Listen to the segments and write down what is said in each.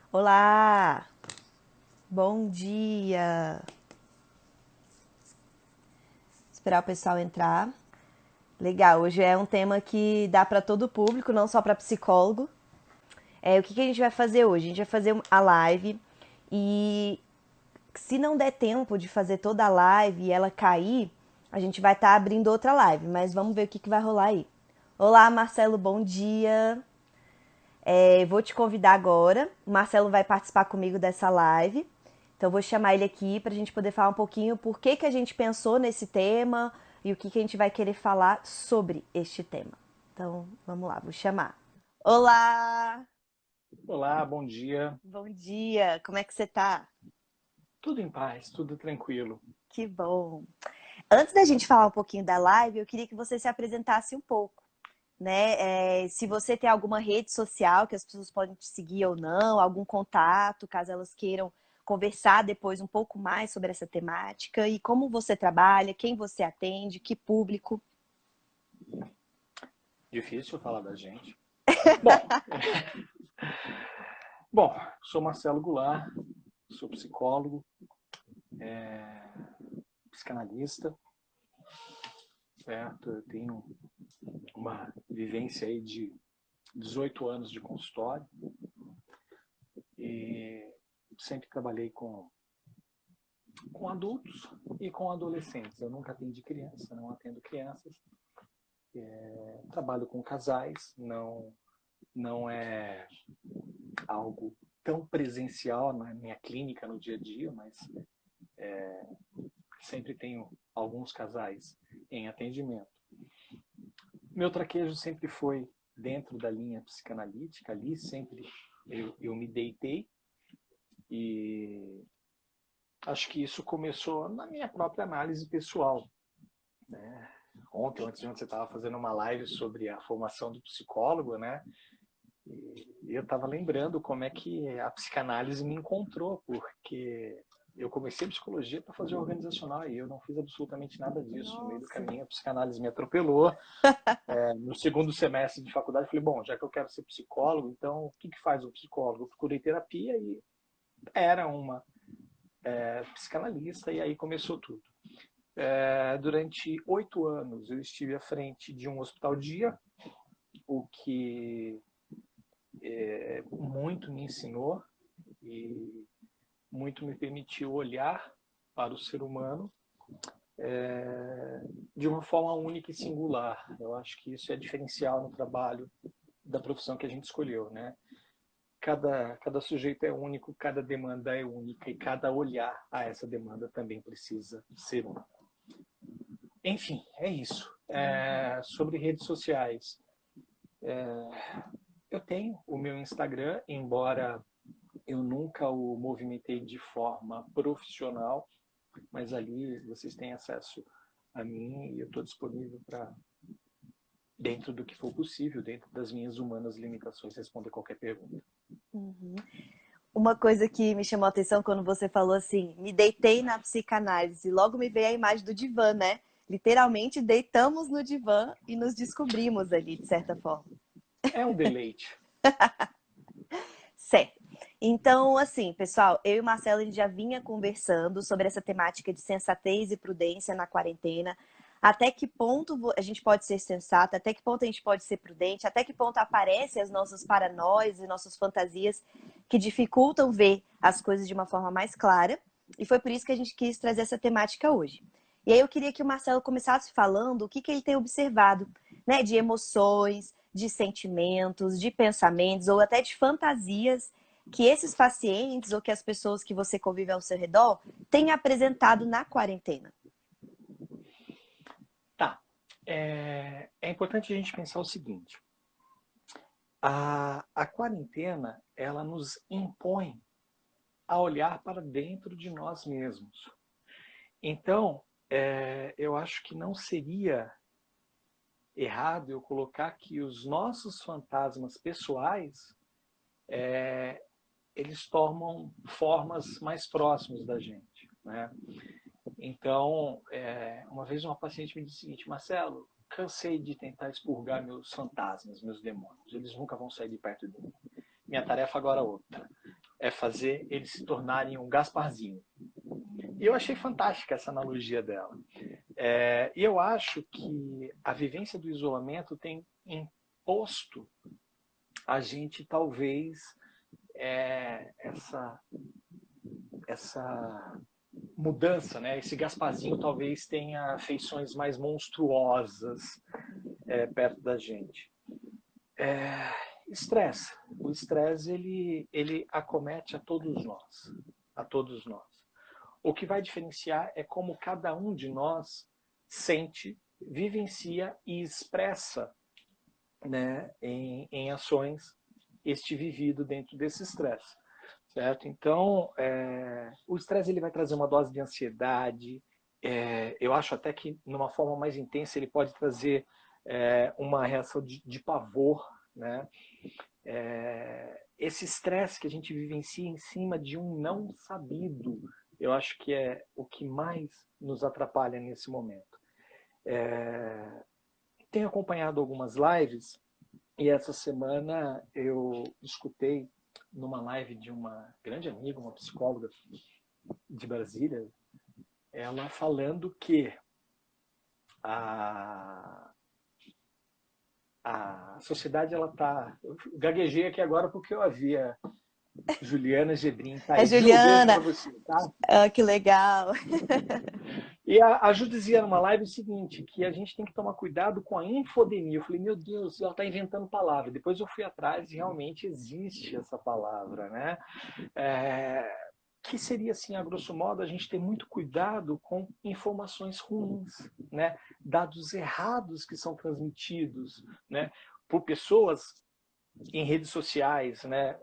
Olá, bom dia. Esperar o pessoal entrar. Legal, hoje é um tema que dá para todo o público, não só para psicólogo. O que a gente vai fazer hoje? A gente vai fazer a live e se não der tempo de fazer toda a live e ela cair, a gente vai estar abrindo outra live, mas vamos ver o que vai rolar aí. Olá, Marcelo, bom dia. Vou te convidar agora. O Marcelo vai participar comigo dessa live. Então, vou chamar ele aqui para a gente poder falar um pouquinho por que a gente pensou nesse tema e o que a gente vai querer falar sobre este tema. Então, vamos lá, vou chamar. Olá! Olá, bom dia. Bom dia! Como é que você tá? Tudo em paz, tudo tranquilo. Que bom! Antes da gente falar um pouquinho da live, eu queria que você se apresentasse um pouco, né? Se você tem alguma rede social que as pessoas podem te seguir ou não, algum contato, caso elas queiram conversar depois um pouco mais sobre essa temática e como você trabalha, quem você atende, que público. Difícil falar da gente. Bom, bom, sou Marcelo Goulart, sou psicólogo, psicanalista, certo? Eu tenho uma vivência aí de 18 anos de consultório e sempre trabalhei com adultos e com adolescentes. Eu nunca atendi criança, não atendo crianças. Trabalho com casais, não é algo tão presencial na minha clínica no dia a dia, mas sempre tenho alguns casais em atendimento. Meu traquejo sempre foi dentro da linha psicanalítica, ali sempre eu me deitei e acho que isso começou na minha própria análise pessoal. Ontem, antes de ontem, você estava fazendo uma live sobre a formação do psicólogo, né? E eu estava lembrando como é que a psicanálise me encontrou, porque eu comecei psicologia para fazer organizacional e eu não fiz absolutamente nada disso. No meio do Nossa. caminho, a psicanálise me atropelou. No segundo semestre de faculdade, eu falei, bom, já que eu quero ser psicólogo, então o que faz um psicólogo? Eu procurei terapia e era uma psicanalista e aí começou tudo. Durante 8 anos eu estive à frente de um hospital dia, o que muito me ensinou e muito me permitiu olhar para o ser humano de uma forma única e singular. Eu acho que isso é diferencial no trabalho da profissão que a gente escolheu, né? Cada sujeito é único, cada demanda é única e cada olhar a essa demanda também precisa ser único. Enfim, é isso. Sobre redes sociais, eu tenho o meu Instagram, embora eu nunca o movimentei de forma profissional, mas ali vocês têm acesso a mim e eu estou disponível para, dentro do que for possível, dentro das minhas humanas limitações, responder qualquer pergunta. Uma coisa que me chamou a atenção quando você falou assim, me deitei na psicanálise, logo me veio a imagem do divã, né? Literalmente deitamos no divã e nos descobrimos ali, de certa forma. É um deleite. Certo. Então, assim, pessoal, eu e o Marcelo a gente já vinha conversando sobre essa temática de sensatez e prudência na quarentena. Até que ponto a gente pode ser sensato, até que ponto a gente pode ser prudente, até que ponto aparecem as nossas paranoias e nossas fantasias que dificultam ver as coisas de uma forma mais clara. E foi por isso que a gente quis trazer essa temática hoje. E aí eu queria que o Marcelo começasse falando o que ele tem observado, né, de emoções, de sentimentos, de pensamentos ou até de fantasias que esses pacientes ou que as pessoas que você convive ao seu redor têm apresentado na quarentena. Tá. É importante a gente pensar o seguinte. A quarentena, ela nos impõe a olhar para dentro de nós mesmos. Então, eu acho que não seria errado eu colocar que os nossos fantasmas pessoais, eles tomam formas mais próximas da gente, né? Então, uma vez uma paciente me disse o seguinte, Marcelo, cansei de tentar expurgar meus fantasmas, meus demônios, eles nunca vão sair de perto de mim. Minha tarefa agora é outra. é fazer eles se tornarem um Gasparzinho. E eu achei fantástica essa analogia dela. E eu acho que a vivência do isolamento tem imposto a gente, talvez, essa mudança, né? Esse Gasparzinho talvez tenha feições mais monstruosas perto da gente. Estresse. O estresse, ele acomete a todos nós. A todos nós. O que vai diferenciar é como cada um de nós sente, vivencia e expressa, né, em ações este vivido dentro desse estresse. Certo? Então, o estresse ele vai trazer uma dose de ansiedade. Eu acho até que, numa forma mais intensa, ele pode trazer uma reação de pavor, né? Esse estresse que a gente vivencia em cima de um não sabido, eu acho que é o que mais nos atrapalha nesse momento. Tenho acompanhado algumas lives e essa semana eu escutei numa live de uma grande amiga, uma psicóloga de Brasília, ela falando que a sociedade, ela tá... Eu gaguejei aqui agora porque eu havia... Juliana Gebrim, tá É aí. Ju, beijo Juliana. pra você, tá? Ah, que legal. E a Ju dizia numa live o seguinte, que a gente tem que tomar cuidado com a infodemia. Eu falei, meu Deus, ela está inventando palavra. Depois eu fui atrás e realmente existe essa palavra, né? Que seria, assim, a grosso modo, a gente ter muito cuidado com informações ruins, né? Dados errados que são transmitidos, né? Por pessoas em redes sociais, né?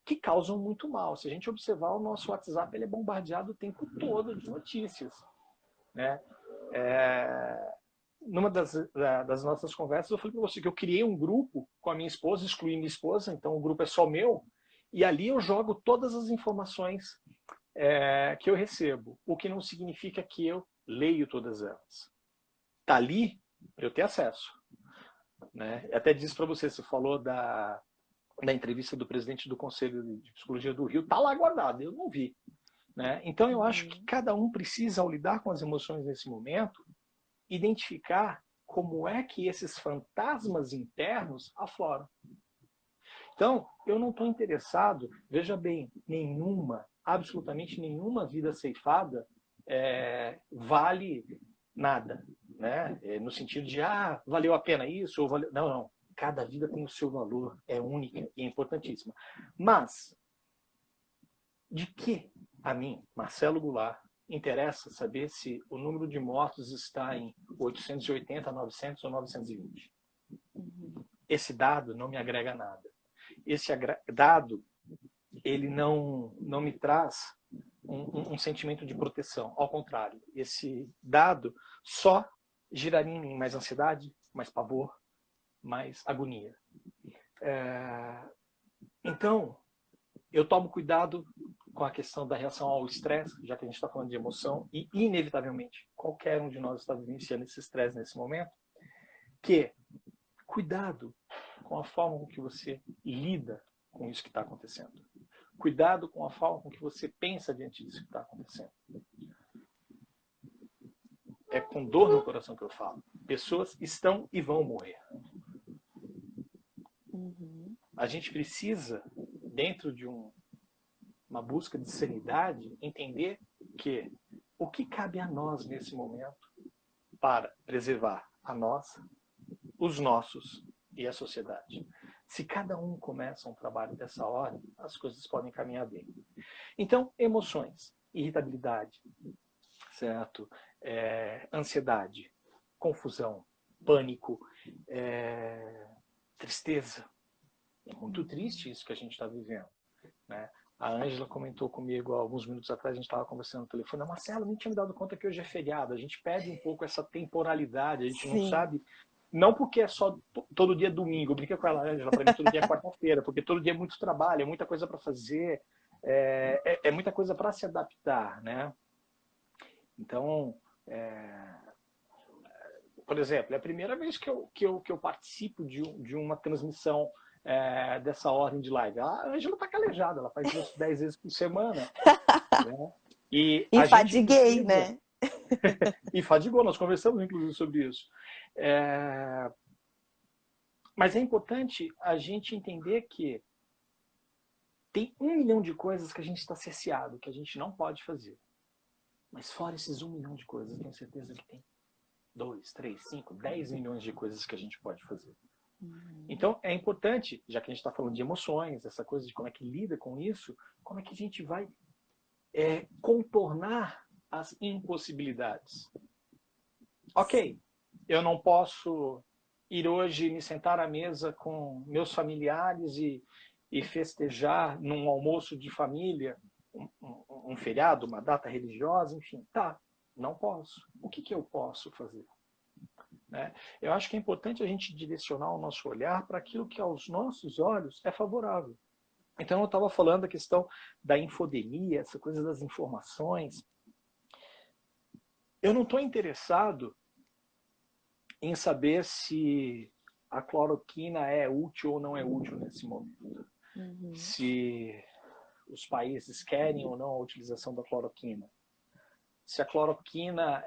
Que causam muito mal. Se a gente observar, o nosso WhatsApp ele é bombardeado o tempo todo de notícias, né? Numa das nossas conversas, eu falei para você que eu criei um grupo com a minha esposa, excluí minha esposa, então o grupo é só meu, e ali eu jogo todas as informações que eu recebo, o que não significa que eu leio todas elas. Está ali para eu ter acesso. Né? Até disse para você, você falou da entrevista do presidente do Conselho de Psicologia do Rio, está lá guardado, eu não vi. Né? Então eu acho que cada um precisa, ao lidar com as emoções nesse momento, identificar como é que esses fantasmas internos afloram. Então, eu não estou interessado, veja bem, absolutamente nenhuma vida ceifada vale nada. Né? No sentido de, valeu a pena isso, ou valeu... Não, não. Cada vida tem o seu valor, é única e é importantíssima. Mas, de que a mim, Marcelo Goulart, interessa saber se o número de mortos está em 880, 900 ou 920? Esse dado não me agrega nada. Esse dado, ele não me traz um sentimento de proteção. Ao contrário, esse dado só geraria em mim mais ansiedade, mais pavor, mais agonia. Então, eu tomo cuidado com a questão da reação ao estresse, já que a gente está falando de emoção, e inevitavelmente qualquer um de nós está vivenciando esse estresse nesse momento, que cuidado com a forma com que você lida com isso que está acontecendo. Cuidado com a forma com que você pensa diante disso que está acontecendo. É com dor no coração que eu falo. Pessoas estão e vão morrer. A gente precisa, dentro de uma busca de sanidade, entender que o que cabe a nós nesse momento para preservar a nossa, os nossos e a sociedade. Se cada um começa um trabalho dessa ordem, as coisas podem caminhar bem. Então, emoções, irritabilidade, certo? Ansiedade, confusão, pânico, tristeza. É muito triste isso que a gente está vivendo, né? A Ângela comentou comigo alguns minutos atrás, a gente estava conversando no telefone, Marcelo, nem tinha me dado conta que hoje é feriado, a gente perde um pouco essa temporalidade, a gente não sabe, não porque é só todo dia domingo, eu brinquei com ela, Ângela, para mim todo dia é quarta-feira, porque todo dia é muito trabalho, é muita coisa para fazer, é muita coisa para se adaptar, né? Então, por exemplo, é a primeira vez que eu participo de uma transmissão dessa ordem de live? A Ângela está calejada, ela faz isso 10 vezes por semana. Né? E a gente Infadiguei, precisa... né? E fadigou, nós conversamos inclusive sobre isso. Mas é importante a gente entender que tem 1 milhão de coisas que a gente está cerceado, que a gente não pode fazer. Mas fora esses 1 milhão de coisas, eu tenho certeza que tem 2, 3, 5, 10 milhões de coisas que a gente pode fazer. Então, é importante, já que a gente está falando de emoções, essa coisa de como é que lida com isso, como é que a gente vai contornar as impossibilidades. Ok, eu não posso ir hoje me sentar à mesa com meus familiares e festejar num almoço de família, um feriado, uma data religiosa, enfim, tá, não posso. O que eu posso fazer? Né? Eu acho que é importante a gente direcionar o nosso olhar para aquilo que aos nossos olhos é favorável. Então eu estava falando da questão da infodemia, essa coisa das informações. Eu não estou interessado em saber se a cloroquina é útil ou não é útil nesse momento. Se os países querem ou não a utilização da cloroquina. Se a cloroquina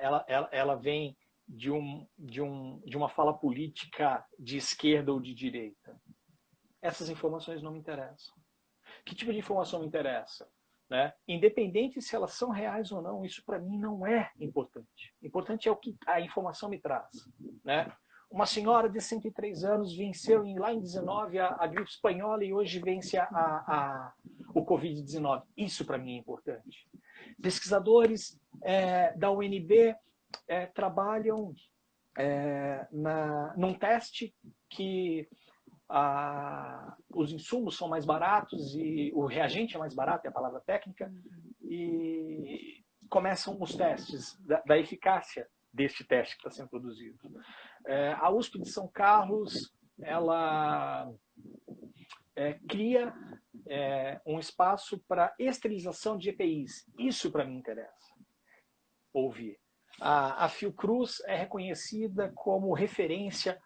ela vem de uma fala política de esquerda ou de direita. Essas informações não me interessam. Que tipo de informação me interessa? Né? Independente se elas são reais ou não, isso para mim não é importante. Importante é o que a informação me traz. Né? Uma senhora de 103 anos venceu lá em 19 a gripe espanhola e hoje vence o Covid-19. Isso para mim é importante. Pesquisadores da UNB trabalham num teste que os insumos são mais baratos e o reagente é mais barato, é a palavra técnica, e começam os testes da eficácia deste teste que está sendo produzido. A USP de São Carlos, ela cria um espaço para esterilização de EPIs. Isso para mim interessa ouvir. A Fiocruz é reconhecida como referência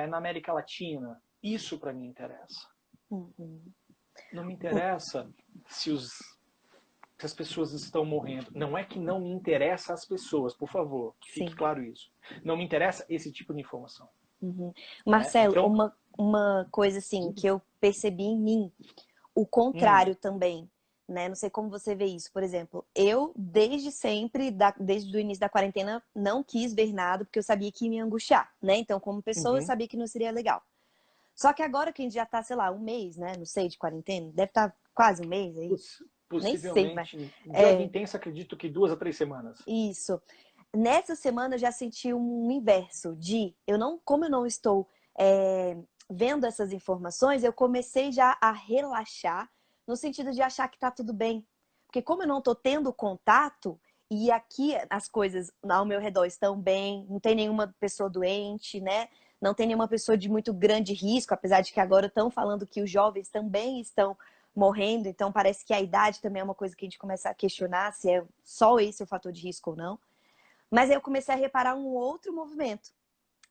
na América Latina. Isso para mim interessa. Não me interessa se as pessoas estão morrendo. Não é que não me interessa as pessoas, por favor, que fique claro isso. Não me interessa esse tipo de informação. Marcelo, então, uma coisa assim que eu percebi em mim, o contrário também, né? Não sei como você vê isso. Por exemplo, eu desde sempre, desde o início da quarentena, não quis ver nada porque eu sabia que ia me angustiar, né? Então, como pessoa, eu sabia que não seria legal. Só que agora que a gente já tá, sei lá, um mês, né? Não sei, de quarentena, deve estar quase um mês aí. Possivelmente. Nem sei, mas... Dia intenso, acredito que 2 a 3 semanas. Isso. Nessa semana eu já senti um inverso de, como eu não estou vendo essas informações, eu comecei já a relaxar no sentido de achar que tá tudo bem. Porque como eu não tô tendo contato, e aqui as coisas ao meu redor estão bem, não tem nenhuma pessoa doente, né? Não tem nenhuma pessoa de muito grande risco, apesar de que agora estão falando que os jovens também estão morrendo, então parece que a idade também é uma coisa que a gente começa a questionar se é só esse o fator de risco ou não. Mas aí eu comecei a reparar um outro movimento,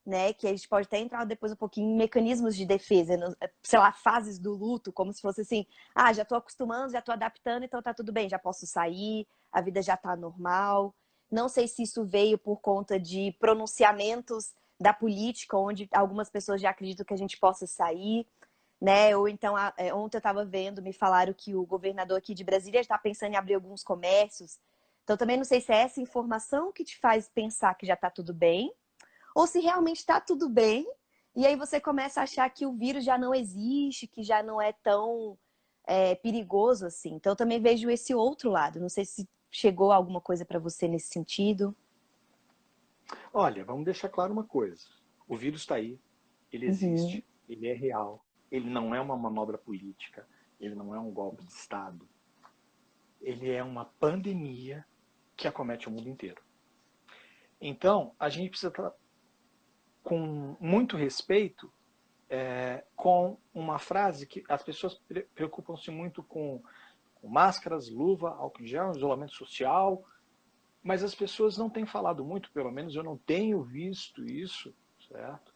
né? Que a gente pode até entrar depois um pouquinho em mecanismos de defesa, sei lá, fases do luto, como se fosse assim, já tô acostumando, já tô adaptando, então tá tudo bem, já posso sair, a vida já tá normal. Não sei se isso veio por conta de pronunciamentos da política, onde algumas pessoas já acreditam que a gente possa sair, né? Ou então, ontem eu estava vendo, me falaram que o governador aqui de Brasília está pensando em abrir alguns comércios. Então, também não sei se é essa informação que te faz pensar que já está tudo bem, ou se realmente está tudo bem, e aí você começa a achar que o vírus já não existe, que já não é tão perigoso assim. Então, eu também vejo esse outro lado. Não sei se chegou alguma coisa para você nesse sentido. Olha, vamos deixar claro uma coisa. O vírus está aí, ele existe, ele é real. Ele não é uma manobra política, ele não é um golpe de Estado. Ele é uma pandemia que acomete o mundo inteiro. Então, a gente precisa estar com muito respeito com uma frase que as pessoas preocupam-se muito com máscaras, luva, álcool em gel, isolamento social, mas as pessoas não têm falado muito, pelo menos eu não tenho visto isso, certo?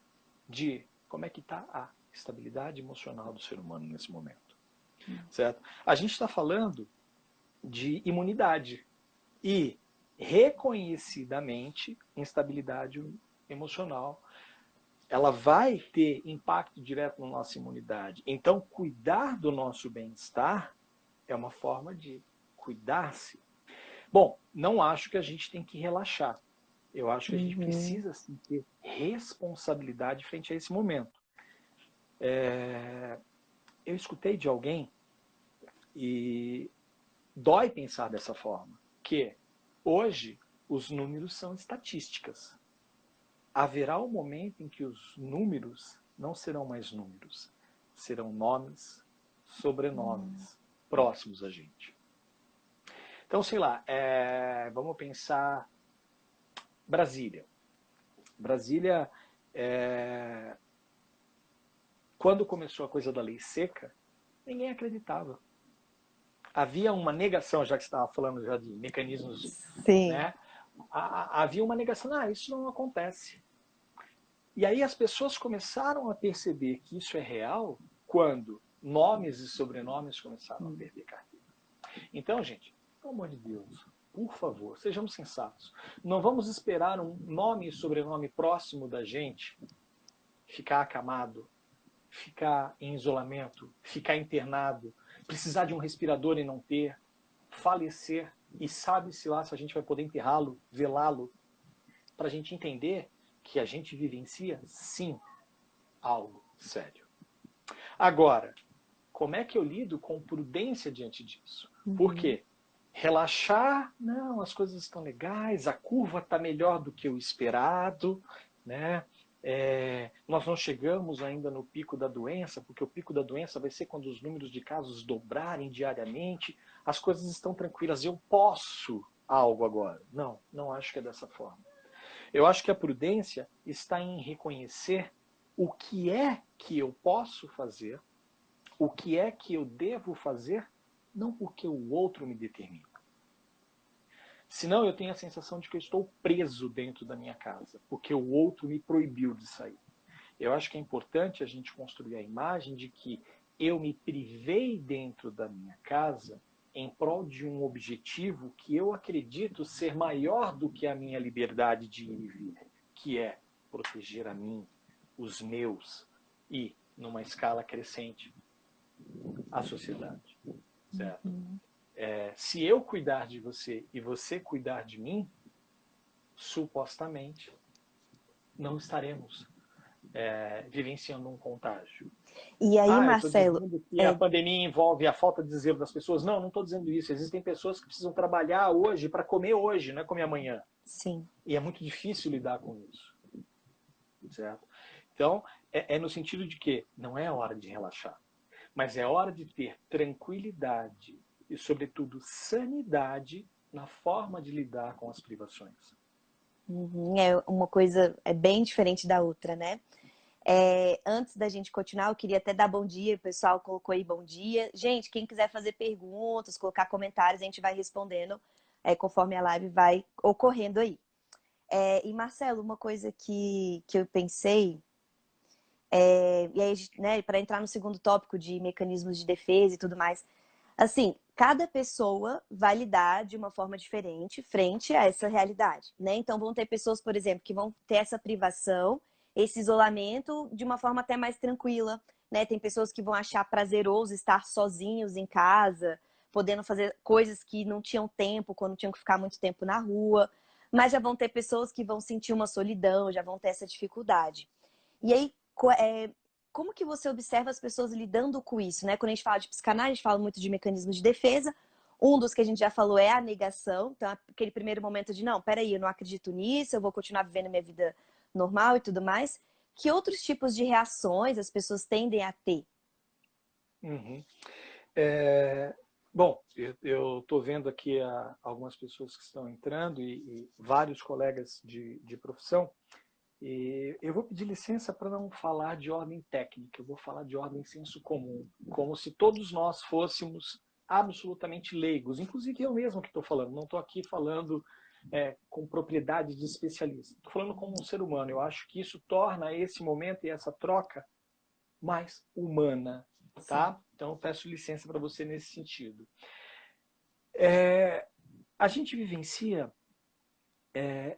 De como é que está a estabilidade emocional do ser humano nesse momento, certo? A gente está falando de imunidade e, reconhecidamente, instabilidade emocional, ela vai ter impacto direto na nossa imunidade. Então, cuidar do nosso bem-estar é uma forma de cuidar-se. Bom, não acho que a gente tem que relaxar. Eu acho que a gente precisa sim, ter responsabilidade frente a esse momento. Eu escutei de alguém e dói pensar dessa forma, que hoje os números são estatísticas. Haverá um momento em que os números não serão mais números, serão nomes, sobrenomes próximos a gente. Então, sei lá, vamos pensar Brasília. Brasília, quando começou a coisa da lei seca, ninguém acreditava. Havia uma negação, já que você estava falando já de mecanismos, Sim. né? Havia uma negação, isso não acontece. E aí as pessoas começaram a perceber que isso é real quando nomes e sobrenomes começaram a perder carteira. Então, gente, pelo amor de Deus, por favor, sejamos sensatos. Não vamos esperar um nome e sobrenome próximo da gente ficar acamado, ficar em isolamento, ficar internado, precisar de um respirador e não ter, falecer, e sabe-se lá se a gente vai poder enterrá-lo, velá-lo, para a gente entender que a gente vivencia, sim, algo sério. Agora, como é que eu lido com prudência diante disso? Por quê? Relaxar, não, as coisas estão legais, a curva está melhor do que o esperado, né? Nós não chegamos ainda no pico da doença, porque o pico da doença vai ser quando os números de casos dobrarem diariamente, as coisas estão tranquilas, eu posso algo agora. Não, não acho que é dessa forma. Eu acho que a prudência está em reconhecer o que é que eu posso fazer, o que é que eu devo fazer, não porque o outro me determina. Senão eu tenho a sensação de que eu estou preso dentro da minha casa, porque o outro me proibiu de sair. Eu acho que é importante a gente construir a imagem de que eu me privei dentro da minha casa em prol de um objetivo que eu acredito ser maior do que a minha liberdade de ir e vir, que é proteger a mim, os meus e, numa escala crescente, a sociedade. Certo? Se eu cuidar de você e você cuidar de mim, supostamente, não estaremos vivenciando um contágio. E aí, Eu estou Marcelo, dizendo que a pandemia envolve a falta de zelo das pessoas. Não, não estou dizendo isso. Existem pessoas que precisam trabalhar hoje para comer hoje, não é comer amanhã. sim. E é muito difícil lidar com isso. Certo? Então, no sentido de que não é hora de relaxar, mas é hora de ter tranquilidade e, sobretudo, sanidade na forma de lidar com as privações. É uma coisa bem diferente da outra, né? Antes da gente continuar, eu queria até dar bom dia, o pessoal colocou aí bom dia. Gente, quem quiser fazer perguntas, colocar comentários, a gente vai respondendo conforme a live vai ocorrendo aí. E Marcelo, uma coisa que eu pensei, e aí, né, para entrar no segundo tópico de mecanismos de defesa e tudo mais, assim, cada pessoa vai lidar de uma forma diferente frente a essa realidade, né? Então vão ter pessoas, por exemplo, que vão ter essa privação, esse isolamento de uma forma até mais tranquila, né? Tem pessoas que vão achar prazeroso estar sozinhos em casa, podendo fazer coisas que não tinham tempo, quando tinham que ficar muito tempo na rua, mas já vão ter pessoas que vão sentir uma solidão, já vão ter essa dificuldade. E aí, como que você observa as pessoas lidando com isso, né? Quando a gente fala de psicanálise, a gente fala muito de mecanismos de defesa. Um dos que a gente já falou é a negação. Então, aquele primeiro momento de, não, peraí, eu não acredito nisso, eu vou continuar vivendo minha vida normal e tudo mais. Que outros tipos de reações as pessoas tendem a ter? Bom, eu estou vendo aqui algumas pessoas que estão entrando e vários colegas de profissão. E eu vou pedir licença para não falar de ordem técnica, eu vou falar de ordem senso comum, como se todos nós fôssemos absolutamente leigos, inclusive eu mesmo que estou falando, não estou aqui falando com propriedade de especialista, estou falando como um ser humano. Eu acho que isso torna esse momento e essa troca mais humana, Sim. tá? Então, eu peço licença para você nesse sentido. A gente vivencia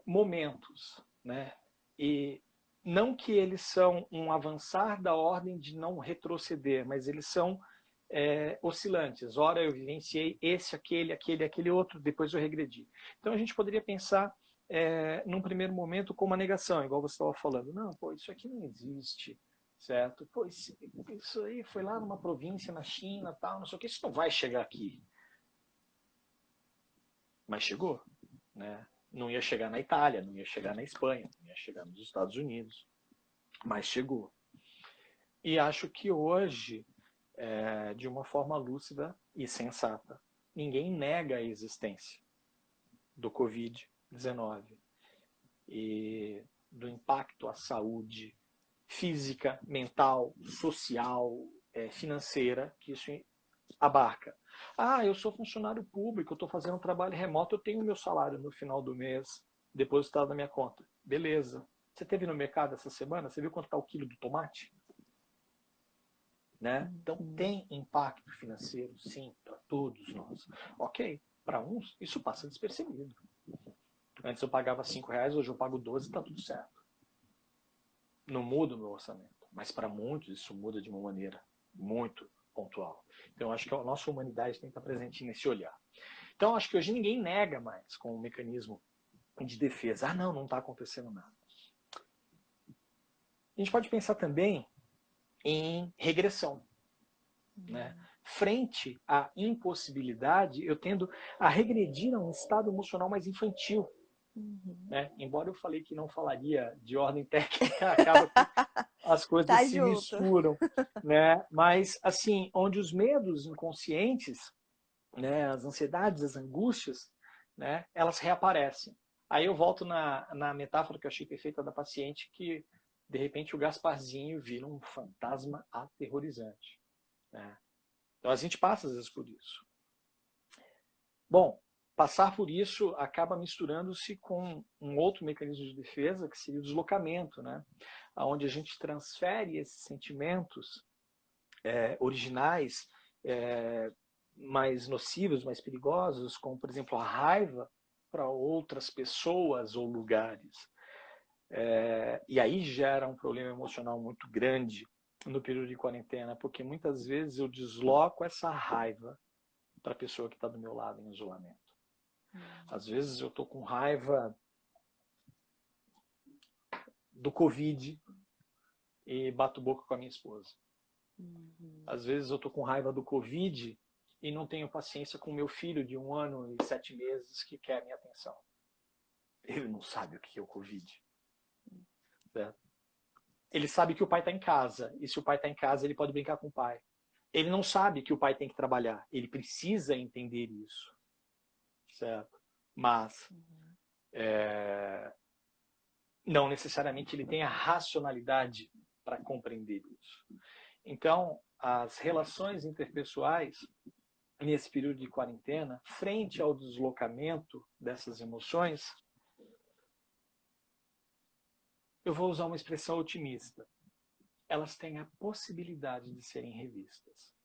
momentos, né? E não que eles são um avançar da ordem de não retroceder, mas eles são oscilantes. Ora eu vivenciei esse, aquele outro, depois eu regredi. Então a gente poderia pensar num primeiro momento como uma negação, igual você estava falando. Não, pô, isso aqui não existe, certo? Pô, isso aí foi lá numa província na China, tal, não sei o que, isso não vai chegar aqui. Mas chegou, né? Não ia chegar na Itália, não ia chegar na Espanha, não ia chegar nos Estados Unidos, mas chegou. E acho que hoje, de uma forma lúcida e sensata, ninguém nega a existência do Covid-19 e do impacto à saúde física, mental, social, financeira que isso abarca. Ah, eu sou funcionário público, eu estou fazendo um trabalho remoto, eu tenho meu salário no final do mês depositado na minha conta. Beleza. Você teve no mercado essa semana? Você viu quanto está o quilo do tomate? Né? Então tem impacto financeiro, sim, para todos nós. Ok, para uns isso passa despercebido. Antes eu pagava R$ 5, hoje eu pago 12, está tudo certo. Não muda o meu orçamento. Mas para muitos isso muda de uma maneira muito pontual. Então eu acho que a nossa humanidade tem que estar presente nesse olhar. Então acho que hoje ninguém nega mais com o mecanismo de defesa. Ah, não está acontecendo nada. A gente pode pensar também em regressão. Né? Frente à impossibilidade, eu tendo a regredir a um estado emocional mais infantil. Né? Embora eu falei que não falaria de ordem técnica, acaba que as coisas Tá se junto. misturam. Né? Mas, assim, onde os medos inconscientes, né, as ansiedades, as angústias, né, elas reaparecem. Aí eu volto na metáfora que eu achei perfeita da paciente, que de repente o Gasparzinho vira um fantasma aterrorizante. Né? Então a gente passa às vezes por isso. Bom, passar por isso acaba misturando-se com um outro mecanismo de defesa, que seria o deslocamento, né? Onde a gente transfere esses sentimentos originais, mais nocivos, mais perigosos, como, por exemplo, a raiva, para outras pessoas ou lugares. E aí gera um problema emocional muito grande no período de quarentena, porque muitas vezes eu desloco essa raiva para a pessoa que está do meu lado em isolamento. Às vezes eu estou com raiva do Covid e bato boca com a minha esposa. Às vezes eu estou com raiva do Covid e não tenho paciência com meu filho de 1 ano e 7 meses que quer a minha atenção. Ele não sabe o que é o Covid. Certo? Ele sabe que o pai está em casa, e se o pai está em casa, ele pode brincar com o pai. Ele não sabe que o pai tem que trabalhar. Ele precisa entender isso. Certo? Mas não necessariamente ele tem a racionalidade para compreender isso. Então, as relações interpessoais, nesse período de quarentena, frente ao deslocamento dessas emoções, eu vou usar uma expressão otimista. Elas têm a possibilidade de serem revistas.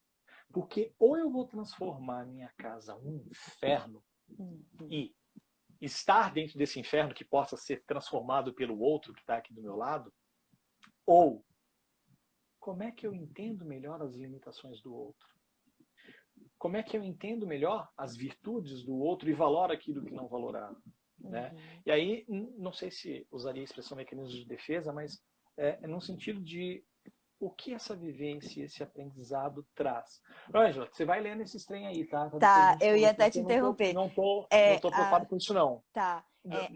Porque ou eu vou transformar minha casa um inferno e estar dentro desse inferno que possa ser transformado pelo outro que está aqui do meu lado, ou como é que eu entendo melhor as limitações do outro? Como é que eu entendo melhor as virtudes do outro e valoro aquilo que não valorava? Né? E aí, não sei se usaria a expressão mecanismo de defesa, mas no sentido de o que essa vivência, esse aprendizado traz. Ângela, você vai lendo esses trem aí, tá? Depois a Tá, gente eu ia conversando, até porque te eu não tô, interromper. não tô, não É, tô preocupado com isso, não. tá.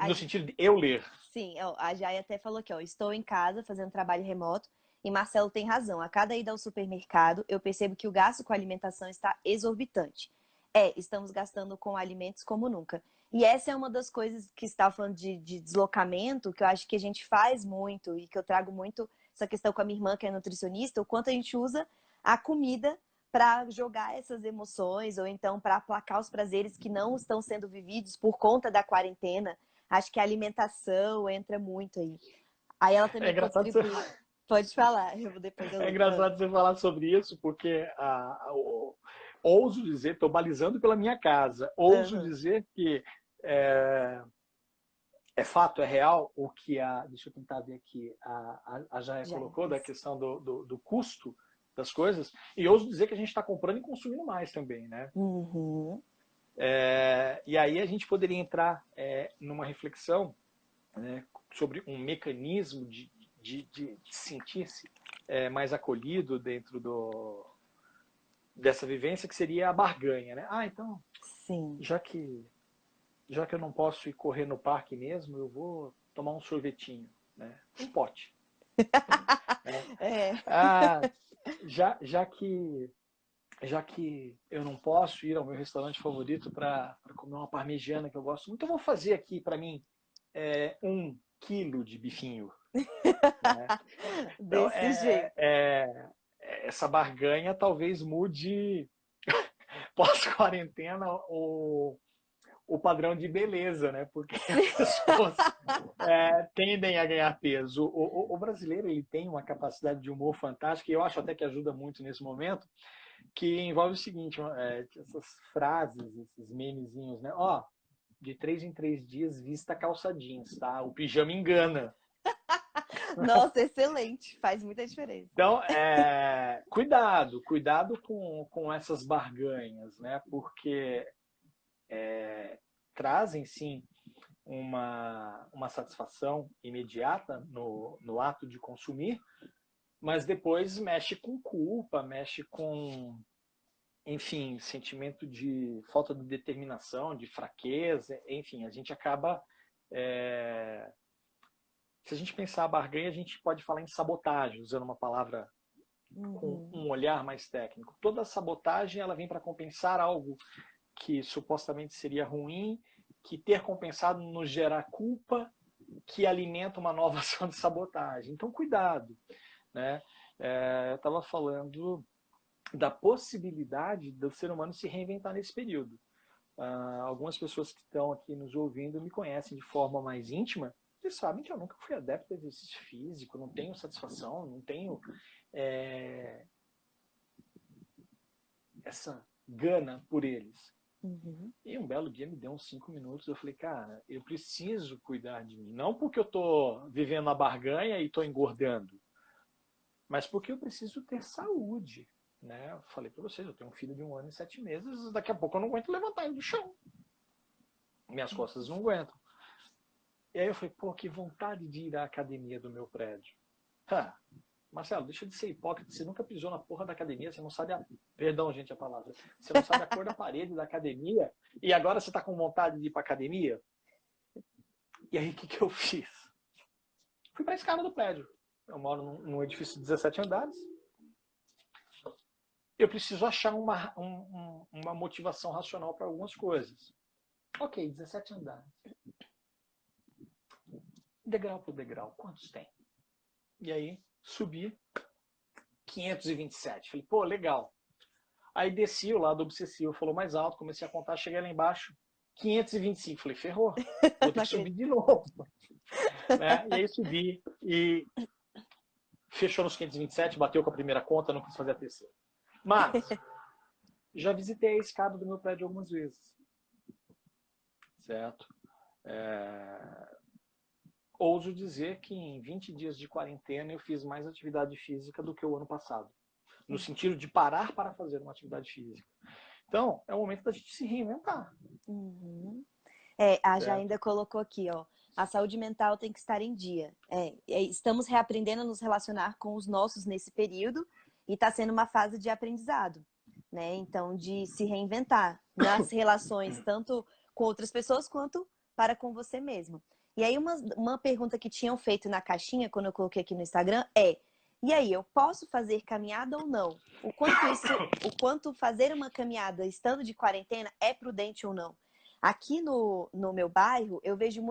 No sentido de eu ler. Sim, ó, a Jai até falou aqui, ó, estou em casa fazendo trabalho remoto e Marcelo tem razão. A cada ida ao supermercado, eu percebo que o gasto com alimentação está exorbitante. Estamos gastando com alimentos como nunca. E essa é uma das coisas que você estava falando de deslocamento, que eu acho que a gente faz muito e que eu trago muito essa questão com a minha irmã, que é nutricionista, o quanto a gente usa a comida para jogar essas emoções ou então para aplacar os prazeres que não estão sendo vividos por conta da quarentena. Acho que a alimentação entra muito aí. Aí ela É também engraçado você, contribui. Pode falar, eu vou depois eu É leio. engraçado você falar sobre isso, porque ouso dizer, estou balizando pela minha casa, ouso Aham. dizer que é, é fato, é real, o que deixa eu tentar ver aqui, a Jaya Já é colocou da isso. questão do custo das coisas, e ouso dizer que a gente está comprando e consumindo mais também, né? Uhum. E aí a gente poderia entrar numa reflexão, né, sobre um mecanismo de sentir-se mais acolhido dentro dessa vivência, que seria a barganha, né? Então, Sim. já que, já que eu não posso ir correr no parque mesmo, eu vou tomar um sorvetinho, né? Um pote. Né? É. Ah, já, já que já que eu não posso ir ao meu restaurante favorito para comer uma parmegiana que eu gosto muito, eu vou fazer aqui para mim 1 quilo de bifinho. Né? Então, Desse jeito. essa barganha talvez mude pós-quarentena o padrão de beleza, né? Porque as Sim. pessoas tendem a ganhar peso. O brasileiro ele tem uma capacidade de humor fantástica, e eu acho até que ajuda muito nesse momento, que envolve o seguinte, essas frases, esses memezinhos, né? De 3 em 3 dias vista calça jeans, tá? O pijama engana. Nossa, excelente. Faz muita diferença. Então, cuidado com essas barganhas, né? Porque trazem, sim, uma satisfação imediata no ato de consumir, mas depois mexe com culpa, mexe com, enfim, sentimento de falta de determinação, de fraqueza, enfim, a gente acaba. Se a gente pensar a barganha, a gente pode falar em sabotagem, usando uma palavra com Uhum. um olhar mais técnico. Toda sabotagem ela vem para compensar algo que supostamente seria ruim, que ter compensado nos gera culpa, que alimenta uma nova ação de sabotagem. Então, cuidado. Né? Eu estava falando da possibilidade do ser humano se reinventar nesse período. Algumas pessoas que estão aqui nos ouvindo me conhecem de forma mais íntima, eles sabem que eu nunca fui adepto de exercício físico, não tenho satisfação, não tenho essa gana por eles. Uhum. E um belo dia me deu uns 5 minutos, eu falei, cara, eu preciso cuidar de mim. Não porque eu estou vivendo a barganha e estou engordando, mas porque eu preciso ter saúde. Né? Eu falei para vocês, eu tenho um filho de 1 ano e 7 meses, daqui a pouco eu não aguento levantar ele do chão. Minhas costas não aguentam. E aí eu falei, pô, que vontade de ir à academia do meu prédio. Marcelo, deixa de ser hipócrita, você nunca pisou na porra da academia, você não sabe Perdão, gente, a palavra. Você não sabe a cor da parede da academia, e agora você está com vontade de ir para academia? E aí, o que eu fiz? Fui para a escada do prédio. Eu moro num edifício de 17 andares. Eu preciso achar uma motivação racional para algumas coisas. Ok, 17 andares. Degrau por degrau, quantos tem? E aí, subi 527. Falei, pô, legal. Aí desci, o lado obsessivo falou mais alto, comecei a contar, cheguei lá embaixo, 525. Falei, ferrou, vou ter Não que subir acredito. de novo. Né? E aí subi e fechou nos 527, bateu com a primeira conta, não quis fazer a terceira. Mas, já visitei a escada do meu prédio algumas vezes. Certo? Ouso dizer que em 20 dias de quarentena eu fiz mais atividade física do que o ano passado. No sentido de parar para fazer uma atividade física. Então, é o momento da gente se reinventar. Uhum. A Já Certo? ainda colocou aqui, ó. A saúde mental tem que estar em dia. Estamos reaprendendo a nos relacionar com os nossos nesse período e está sendo uma fase de aprendizado, né? Então, de se reinventar nas relações, tanto com outras pessoas quanto para com você mesmo. E aí, uma pergunta que tinham feito na caixinha, quando eu coloquei aqui no Instagram, e aí, eu posso fazer caminhada ou não? O quanto fazer uma caminhada estando de quarentena é prudente ou não? Aqui no meu bairro, eu vejo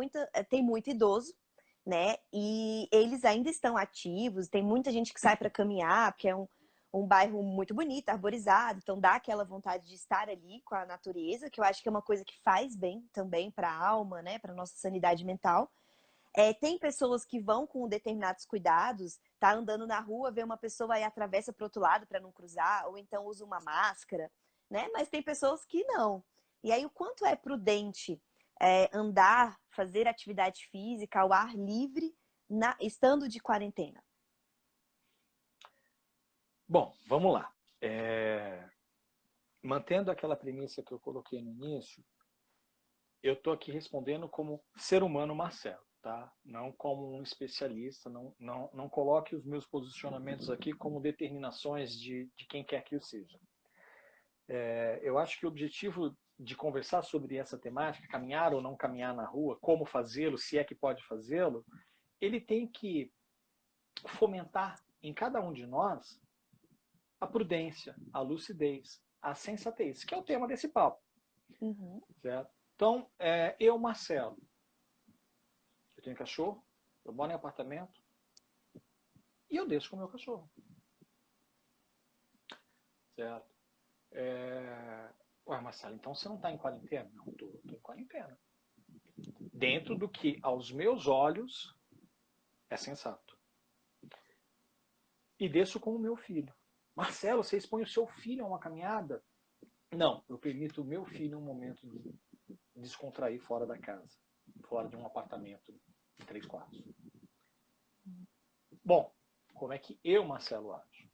tem muito idoso, né? E eles ainda estão ativos, tem muita gente que sai para caminhar, porque é um bairro muito bonito, arborizado, então dá aquela vontade de estar ali com a natureza, que eu acho que é uma coisa que faz bem também para a alma, né? Para nossa sanidade mental. Tem pessoas que vão com determinados cuidados, tá andando na rua, vê uma pessoa e atravessa para o outro lado para não cruzar, ou então usa uma máscara, né? Mas tem pessoas que não. E aí, o quanto é prudente andar, fazer atividade física ao ar livre, estando de quarentena? Bom, vamos lá. Mantendo aquela premissa que eu coloquei no início, eu estou aqui respondendo como ser humano Marcelo, tá? Não como um especialista, não coloque os meus posicionamentos aqui como determinações de quem quer que eu seja. Eu acho que o objetivo de conversar sobre essa temática, caminhar ou não caminhar na rua, como fazê-lo, se é que pode fazê-lo, ele tem que fomentar em cada um de nós a prudência, a lucidez, a sensatez, que é o tema desse papo. Uhum. Certo? Então, eu, Marcelo, eu tenho cachorro, eu moro em apartamento e eu desço com o meu cachorro. Certo? Ué, Marcelo, então você não está em quarentena? Não, estou em quarentena. Dentro do que, aos meus olhos, é sensato. E desço com o meu filho. Marcelo, você expõe o seu filho a uma caminhada? Não, eu permito o meu filho um momento de descontrair fora da casa, fora de um apartamento de 3 quartos. Bom, como é que eu, Marcelo, acho?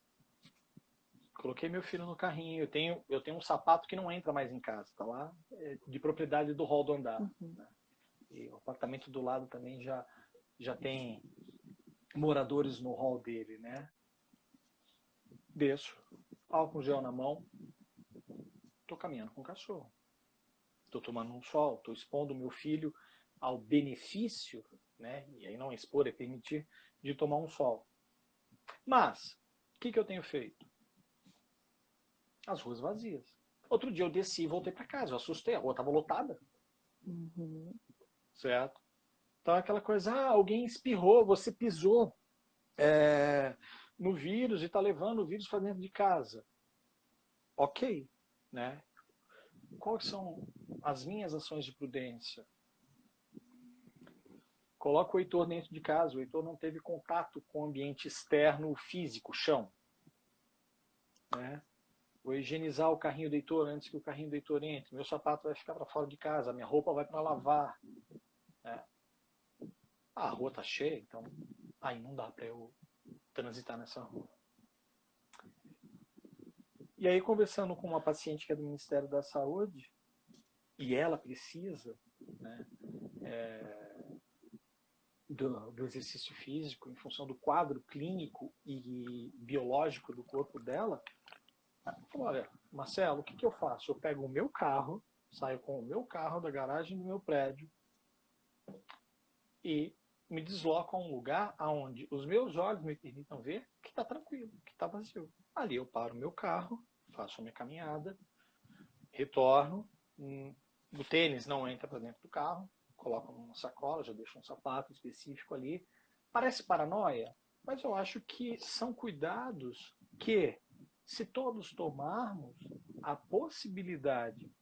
Coloquei meu filho no carrinho, eu tenho um sapato que não entra mais em casa, tá lá, de propriedade do hall do andar. Uhum. Né? E o apartamento do lado também já tem moradores no hall dele, né? Desço, álcool gel na mão, tô caminhando com o cachorro. Tô tomando um sol, tô expondo meu filho ao benefício, né? E aí não expor, é permitir, de tomar um sol. Mas, o que eu tenho feito? As ruas vazias. Outro dia eu desci e voltei para casa, eu assustei, a rua estava lotada. Uhum. Certo? Então aquela coisa, alguém espirrou, você pisou no vírus e está levando o vírus para dentro de casa. Ok, né? Quais são as minhas ações de prudência? Coloco o Heitor dentro de casa, o Heitor não teve contato com o ambiente externo físico, chão. Né? Vou higienizar o carrinho do Heitor antes que o carrinho do Heitor entre. Meu sapato vai ficar para fora de casa, minha roupa vai para lavar. Né? A rua está cheia, então aí não dá para eu transitar nessa rua. E aí, conversando com uma paciente que é do Ministério da Saúde, e ela precisa, né, do exercício físico em função do quadro clínico e biológico do corpo dela, ela falou, olha, Marcelo, o que eu faço? Eu pego o meu carro, saio com o meu carro da garagem do meu prédio e me desloco a um lugar onde os meus olhos me permitam ver que está tranquilo, que está vazio. Ali eu paro o meu carro, faço a minha caminhada, retorno, o tênis não entra para dentro do carro, coloco numa sacola, já deixo um sapato específico ali. Parece paranoia, mas eu acho que são cuidados que, se todos tomarmos, a possibilidade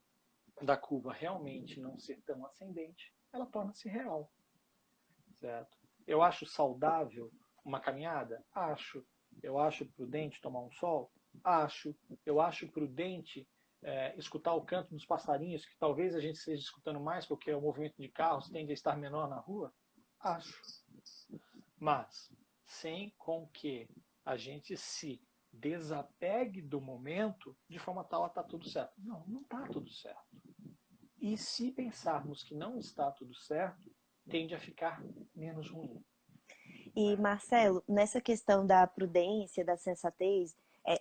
da curva realmente não ser tão ascendente, ela torna-se real. Certo? Eu acho saudável uma caminhada? Acho. Eu acho prudente tomar um sol? Acho. Eu acho prudente escutar o canto dos passarinhos, que talvez a gente esteja escutando mais porque o movimento de carros tende a estar menor na rua? Acho. Mas, sem com que a gente se desapegue do momento de forma tal a estar tudo certo. Não, não está tudo certo. E se pensarmos que não está tudo certo, tende a ficar menos ruim. E, Marcelo, nessa questão da prudência, da sensatez,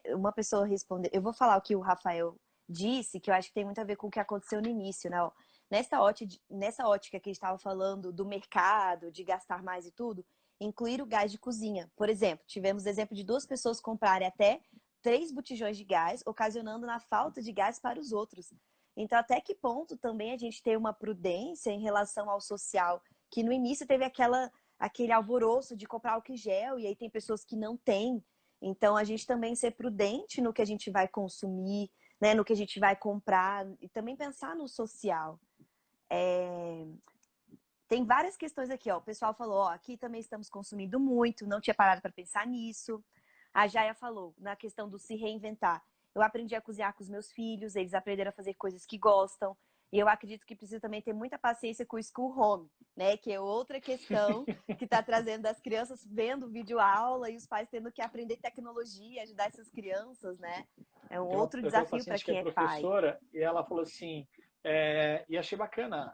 uma pessoa respondeu. Eu vou falar o que o Rafael disse, que eu acho que tem muito a ver com o que aconteceu no início, né? Nessa ótica que a gente estava falando do mercado, de gastar mais e tudo, incluir o gás de cozinha. Por exemplo, tivemos exemplo de duas pessoas comprarem até 3 botijões de gás, ocasionando na falta de gás para os outros. Então, até que ponto também a gente tem uma prudência em relação ao social, que no início teve aquele alvoroço de comprar álcool gel, e aí tem pessoas que não têm. Então, a gente também ser prudente no que a gente vai consumir, né, no que a gente vai comprar, e também pensar no social. tem várias questões aqui, ó. O pessoal falou, ó, aqui também estamos consumindo muito, não tinha parado para pensar nisso. A Jaya falou, na questão do se reinventar. Eu aprendi a cozinhar com os meus filhos, eles aprenderam a fazer coisas que gostam. E eu acredito que precisa também ter muita paciência com o school home, né? Que é outra questão que está trazendo as crianças vendo vídeo aula e os pais tendo que aprender tecnologia, ajudar essas crianças, né? É um outro Eu tenho uma desafio para paciente que é quem é pai. professora e ela falou assim, e achei bacana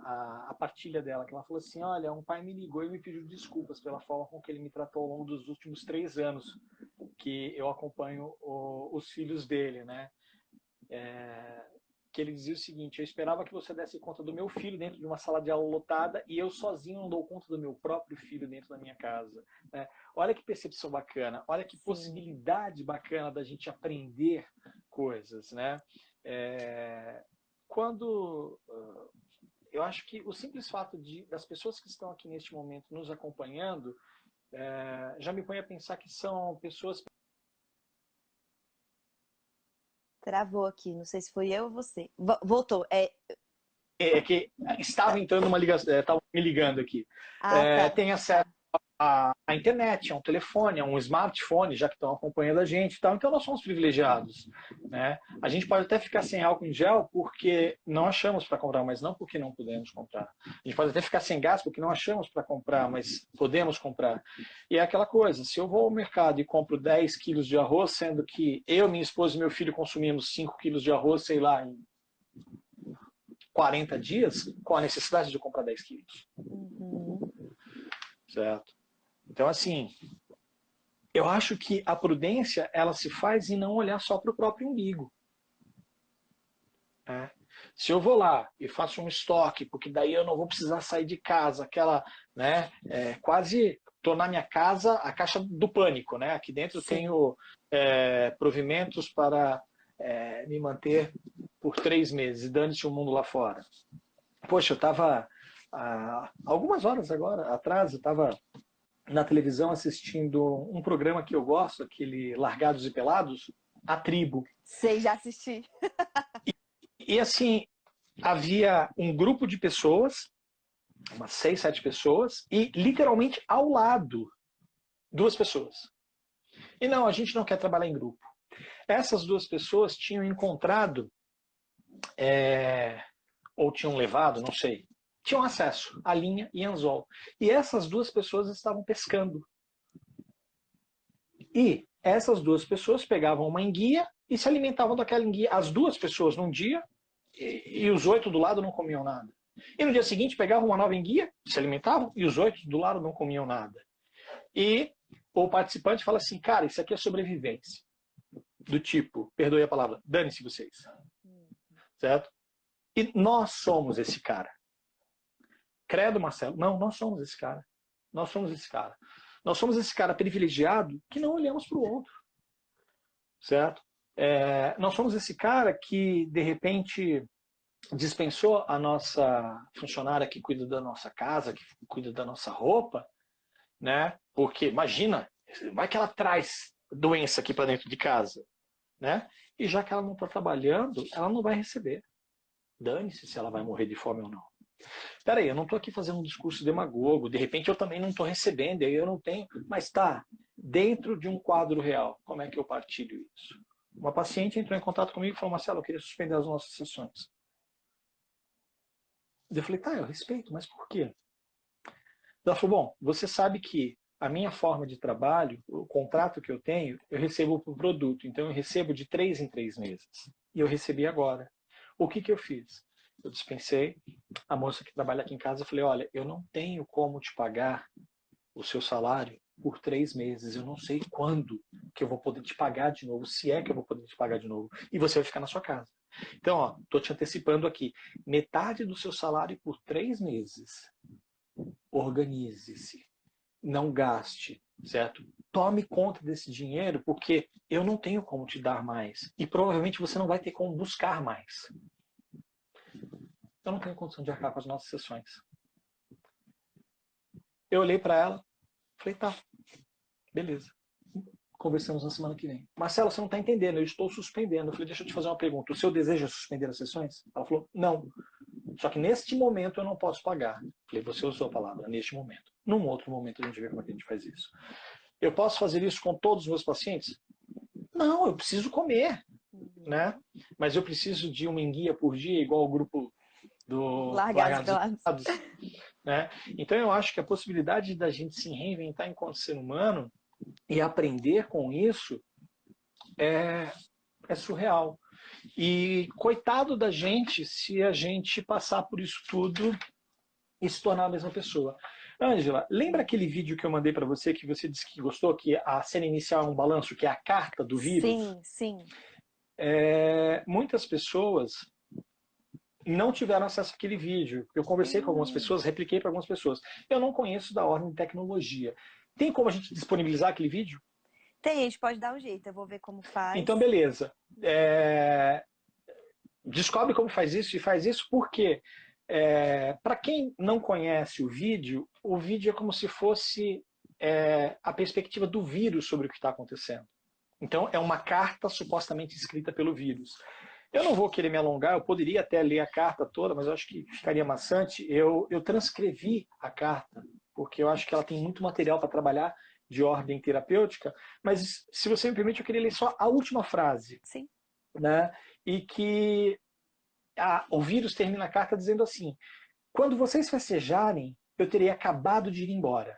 a partilha dela, que ela falou assim, olha, um pai me ligou e me pediu desculpas pela forma com que ele me tratou ao longo dos últimos 3 anos que eu acompanho os filhos dele, né? Que ele dizia o seguinte, eu esperava que você desse conta do meu filho dentro de uma sala de aula lotada e eu sozinho não dou conta do meu próprio filho dentro da minha casa. Né? Olha que percepção bacana, olha que possibilidade bacana da gente aprender coisas. Né? Quando eu acho que o simples fato das pessoas que estão aqui neste momento nos acompanhando já me põe a pensar que são pessoas. Travou aqui, não sei se foi eu ou você. Voltou. Que estava entrando uma ligação, estava me ligando aqui. Ah, tá. Tem acesso à internet, a um telefone, a um smartphone, já que estão acompanhando a gente e tal. Então nós somos privilegiados. Né? A gente pode até ficar sem álcool em gel porque não achamos para comprar, mas não porque não podemos comprar. A gente pode até ficar sem gás porque não achamos para comprar, mas podemos comprar. E é aquela coisa, se eu vou ao mercado e compro 10 quilos de arroz, sendo que eu, minha esposa e meu filho consumimos 5 quilos de arroz, sei lá, em 40 dias, qual a necessidade de eu comprar 10 quilos? Uhum. Certo? Então, assim, eu acho que a prudência, ela se faz em não olhar só para o próprio umbigo. Né? Se eu vou lá e faço um estoque, porque daí eu não vou precisar sair de casa, aquela, né, quase tornar minha casa a caixa do pânico, né? Aqui dentro eu tenho provimentos para me manter por 3 meses, e dane-se o mundo lá fora. Poxa, eu estava, algumas horas agora atrás, eu estava na televisão assistindo um programa que eu gosto, aquele Largados e Pelados, A Tribo. Sei, já assisti. E assim, havia um grupo de pessoas, umas 6, 7 pessoas, e literalmente ao lado, 2 pessoas. E não, a gente não quer trabalhar em grupo. Essas 2 pessoas tinham encontrado, ou tinham levado, não sei, tinham acesso à linha e anzol. E essas 2 pessoas estavam pescando. E essas 2 pessoas pegavam uma enguia e se alimentavam daquela enguia. As 2 pessoas num dia e os 8 do lado não comiam nada. E no dia seguinte pegavam uma nova enguia, se alimentavam e os 8 do lado não comiam nada. E o participante fala assim, cara, isso aqui é sobrevivência. Do tipo, perdoe a palavra, dane-se vocês. Certo? E nós somos esse cara. Credo, Marcelo. Não, nós somos esse cara. Nós somos esse cara. Nós somos esse cara privilegiado que não olhamos para o outro. Certo? Nós somos esse cara que, de repente, dispensou a nossa funcionária que cuida da nossa casa, que cuida da nossa roupa, né? Porque, imagina, vai que ela traz doença aqui para dentro de casa, né? E já que ela não está trabalhando, ela não vai receber. Dane-se se ela vai morrer de fome ou não. Espera aí, eu não estou aqui fazendo um discurso demagogo, de repente eu também não estou recebendo, aí eu não tenho, mas tá, dentro de um quadro real, como é que eu partilho isso? Uma paciente entrou em contato comigo e falou, Marcelo, eu queria suspender as nossas sessões. Eu falei, tá, eu respeito, mas por quê? Ela falou, bom, você sabe que a minha forma de trabalho, o contrato que eu tenho, eu recebo por produto, então eu recebo de 3 em 3 meses. E eu recebi agora. O que eu fiz? Eu dispensei a moça que trabalha aqui em casa, eu falei, olha, eu não tenho como te pagar o seu salário por 3 meses, eu não sei quando que eu vou poder te pagar de novo, se é que eu vou poder te pagar de novo, e você vai ficar na sua casa. Então, ó, estou te antecipando aqui, metade do seu salário por 3 meses. Organize-se, não gaste, certo? Tome conta desse dinheiro, porque eu não tenho como te dar mais, e provavelmente você não vai ter como buscar mais. Eu não tenho condição de arcar com as nossas sessões. Eu olhei para ela, falei, tá, beleza. Conversamos na semana que vem. Marcelo, você não está entendendo, eu estou suspendendo. Eu falei, deixa eu te fazer uma pergunta. O seu desejo é suspender as sessões? Ela falou, não. Só que neste momento eu não posso pagar. Falei, você usou a palavra, neste momento. Num outro momento a gente vê como é que a gente faz isso. Eu posso fazer isso com todos os meus pacientes? Não, eu preciso comer, né? Mas eu preciso de uma enguia por dia, igual o grupo do Largados Largados e pelados. Pelados, né? Então eu acho que a possibilidade da gente se reinventar enquanto ser humano e aprender com isso é surreal. E coitado da gente se a gente passar por isso tudo e se tornar a mesma pessoa. Ângela, lembra aquele vídeo que eu mandei para você que você disse que gostou, que a cena inicial é um balanço, que é a carta do vírus? Sim, sim. Muitas pessoas não tiveram acesso àquele vídeo. Eu conversei com algumas pessoas, repliquei para algumas pessoas. Eu não conheço da ordem de tecnologia. Tem como a gente disponibilizar aquele vídeo? Tem, a gente pode dar um jeito, eu vou ver como faz. Então, beleza. Descobre como faz isso e faz isso porque, para quem não conhece o vídeo é como se fosse a perspectiva do vírus sobre o que está acontecendo. Então, é uma carta supostamente escrita pelo vírus. Eu não vou querer me alongar, eu poderia até ler a carta toda, mas eu acho que ficaria maçante. Eu transcrevi a carta, porque eu acho que ela tem muito material para trabalhar de ordem terapêutica, mas se você me permite, eu queria ler só a última frase. Sim. Né? E que o vírus termina a carta dizendo assim: quando vocês festejarem, eu terei acabado de ir embora.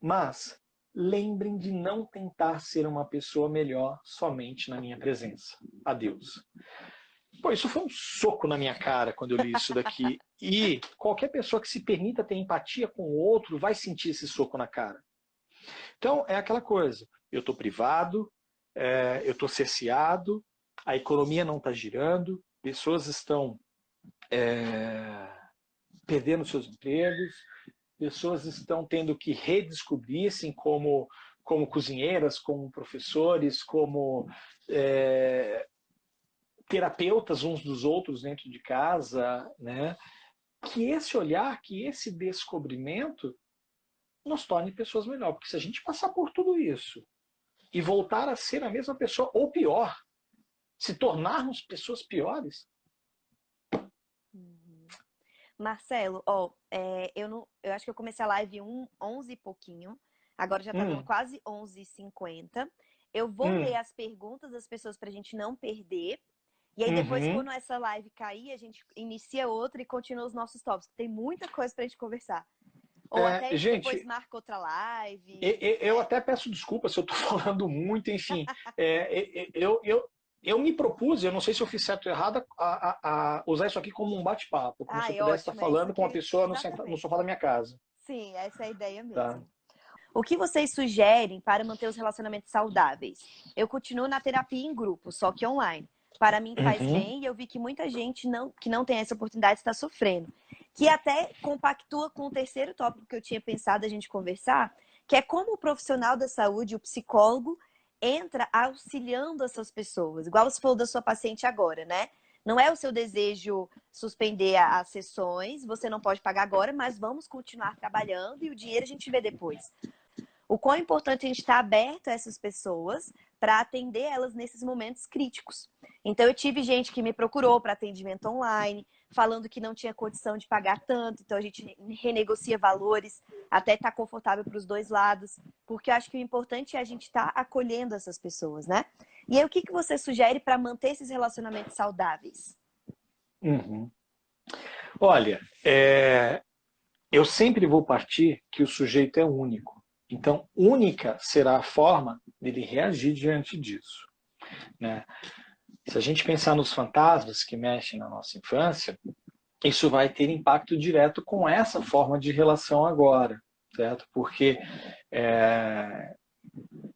Mas lembrem de não tentar ser uma pessoa melhor somente na minha presença. Adeus. Pô, isso foi um soco na minha cara quando eu li isso daqui. E qualquer pessoa que se permita ter empatia com o outro vai sentir esse soco na cara. Então, é aquela coisa. Eu estou privado, eu estou cerceado, a economia não está girando, pessoas estão perdendo seus empregos, pessoas estão tendo que redescobrir-se como cozinheiras, como professores, como terapeutas uns dos outros dentro de casa, né? Que esse olhar, que esse descobrimento nos torne pessoas melhores. Porque se a gente passar por tudo isso e voltar a ser a mesma pessoa, ou pior, se tornarmos pessoas piores. Marcelo, eu acho que eu comecei a live 11 e pouquinho. Agora já tá dando quase 11h50. Eu vou ler as perguntas das pessoas pra gente não perder. E aí depois, quando essa live cair, a gente inicia outra e continua os nossos tópicos. Tem muita coisa pra gente conversar. Ou até gente, depois marca outra live. Eu até peço desculpa se eu estou falando muito, enfim. Eu me propus, eu não sei se eu fiz certo ou errado, a usar isso aqui como um bate-papo, como se eu pudesse estar falando com uma pessoa no sofá da minha casa. Sim, essa é a ideia mesmo. Tá. O que vocês sugerem para manter os relacionamentos saudáveis? Eu continuo na terapia em grupo, só que online. Para mim faz bem e eu vi que muita gente que não tem essa oportunidade está sofrendo. Que até compactua com o terceiro tópico que eu tinha pensado a gente conversar, que é como o profissional da saúde, o psicólogo, entra auxiliando essas pessoas. Igual você falou da sua paciente agora, né? Não é o seu desejo suspender as sessões, você não pode pagar agora, mas vamos continuar trabalhando e o dinheiro a gente vê depois. O quão importante a gente estar aberto a essas pessoas para atender elas nesses momentos críticos. Então, eu tive gente que me procurou para atendimento online, falando que não tinha condição de pagar tanto, então a gente renegocia valores, até estar confortável para os dois lados, porque eu acho que o importante é a gente estar acolhendo essas pessoas, né? E aí, o que você sugere para manter esses relacionamentos saudáveis? Olha, eu sempre vou partir que o sujeito é único. Então, única será a forma dele reagir diante disso. Né? Se a gente pensar nos fantasmas que mexem na nossa infância, isso vai ter impacto direto com essa forma de relação agora, certo? Porque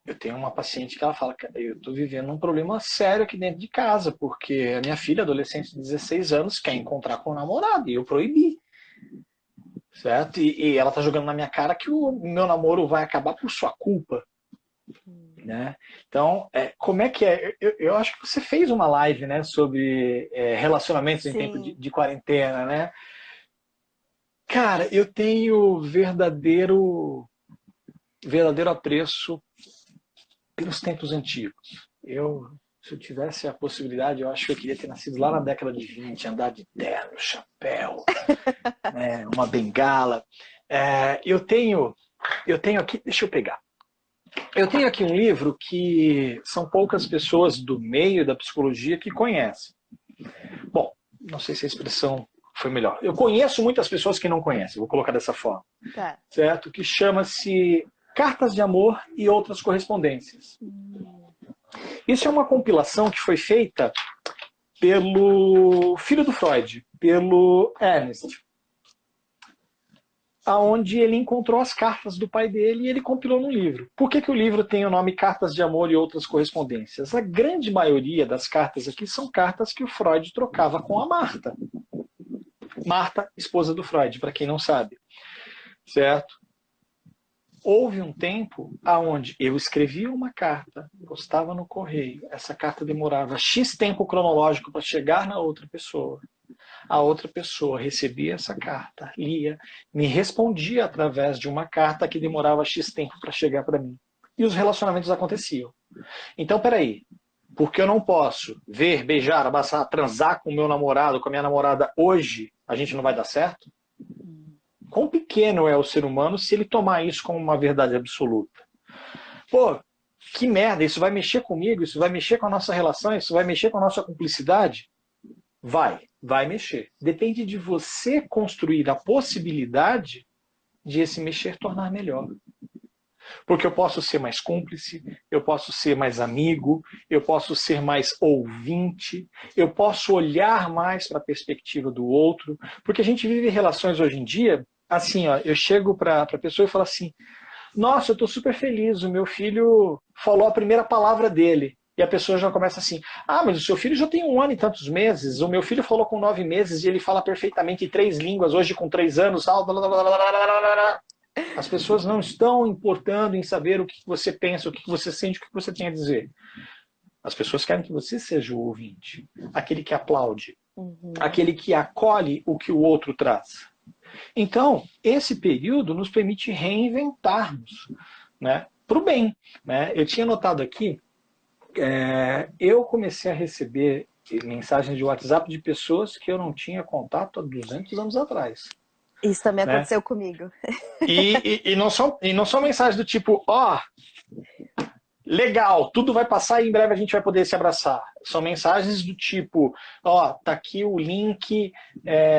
eu tenho uma paciente que ela fala que eu estou vivendo um problema sério aqui dentro de casa, porque a minha filha, adolescente de 16 anos, quer encontrar com o namorado e eu proibi. Certo? E ela tá jogando na minha cara que o meu namoro vai acabar por sua culpa. Né? Então, como é que é? Eu acho que você fez uma live, né, sobre relacionamentos em tempo de quarentena, né? Cara, eu tenho verdadeiro apreço pelos tempos antigos. Eu Se eu tivesse a possibilidade, eu acho que eu queria ter nascido lá na década de 20, andar de terno, chapéu, né, uma bengala. Eu tenho aqui, deixa eu pegar. Eu tenho aqui um livro que são poucas pessoas do meio da psicologia que conhecem. Bom, não sei se a expressão foi melhor. Eu conheço muitas pessoas que não conhecem, vou colocar dessa forma. Tá. Certo? Que chama-se Cartas de Amor e Outras Correspondências. Isso é uma compilação que foi feita pelo filho do Freud, pelo Ernest, aonde ele encontrou as cartas do pai dele e ele compilou no livro. Por que o livro tem o nome Cartas de Amor e Outras Correspondências? A grande maioria das cartas aqui são cartas que o Freud trocava com a Marta. Marta, esposa do Freud, para quem não sabe. Certo? Houve um tempo onde eu escrevia uma carta, postava no correio, essa carta demorava X tempo cronológico para chegar na outra pessoa. A outra pessoa recebia essa carta, lia, me respondia através de uma carta que demorava X tempo para chegar para mim. E os relacionamentos aconteciam. Então, peraí, porque eu não posso ver, beijar, abraçar, transar com o meu namorado, com a minha namorada hoje, a gente não vai dar certo? Quão pequeno é o ser humano se ele tomar isso como uma verdade absoluta? Pô, que merda, isso vai mexer comigo, isso vai mexer com a nossa relação, isso vai mexer com a nossa cumplicidade? Vai mexer. Depende de você construir a possibilidade de esse mexer tornar melhor. Porque eu posso ser mais cúmplice, eu posso ser mais amigo, eu posso ser mais ouvinte, eu posso olhar mais para a perspectiva do outro, porque a gente vive relações hoje em dia, assim, ó, eu chego para a pessoa e falo assim, nossa, eu estou super feliz, o meu filho falou a primeira palavra dele. E a pessoa já começa assim, ah, mas o seu filho já tem 1 ano e tantos meses, o meu filho falou com 9 meses e ele fala perfeitamente 3 línguas, hoje com 3 anos, blá, blá, blá, blá, blá, blá. As pessoas não estão importando em saber o que você pensa, o que você sente, o que você tem a dizer. As pessoas querem que você seja o ouvinte, aquele que aplaude, aquele que acolhe o que o outro traz. Então, esse período nos permite reinventarmos, né, para o bem. Né? Eu tinha notado aqui, eu comecei a receber mensagens de WhatsApp de pessoas que eu não tinha contato há 200 anos atrás. Isso também né? aconteceu comigo. E não são mensagens do tipo, legal, tudo vai passar e em breve a gente vai poder se abraçar. São mensagens do tipo, tá aqui o link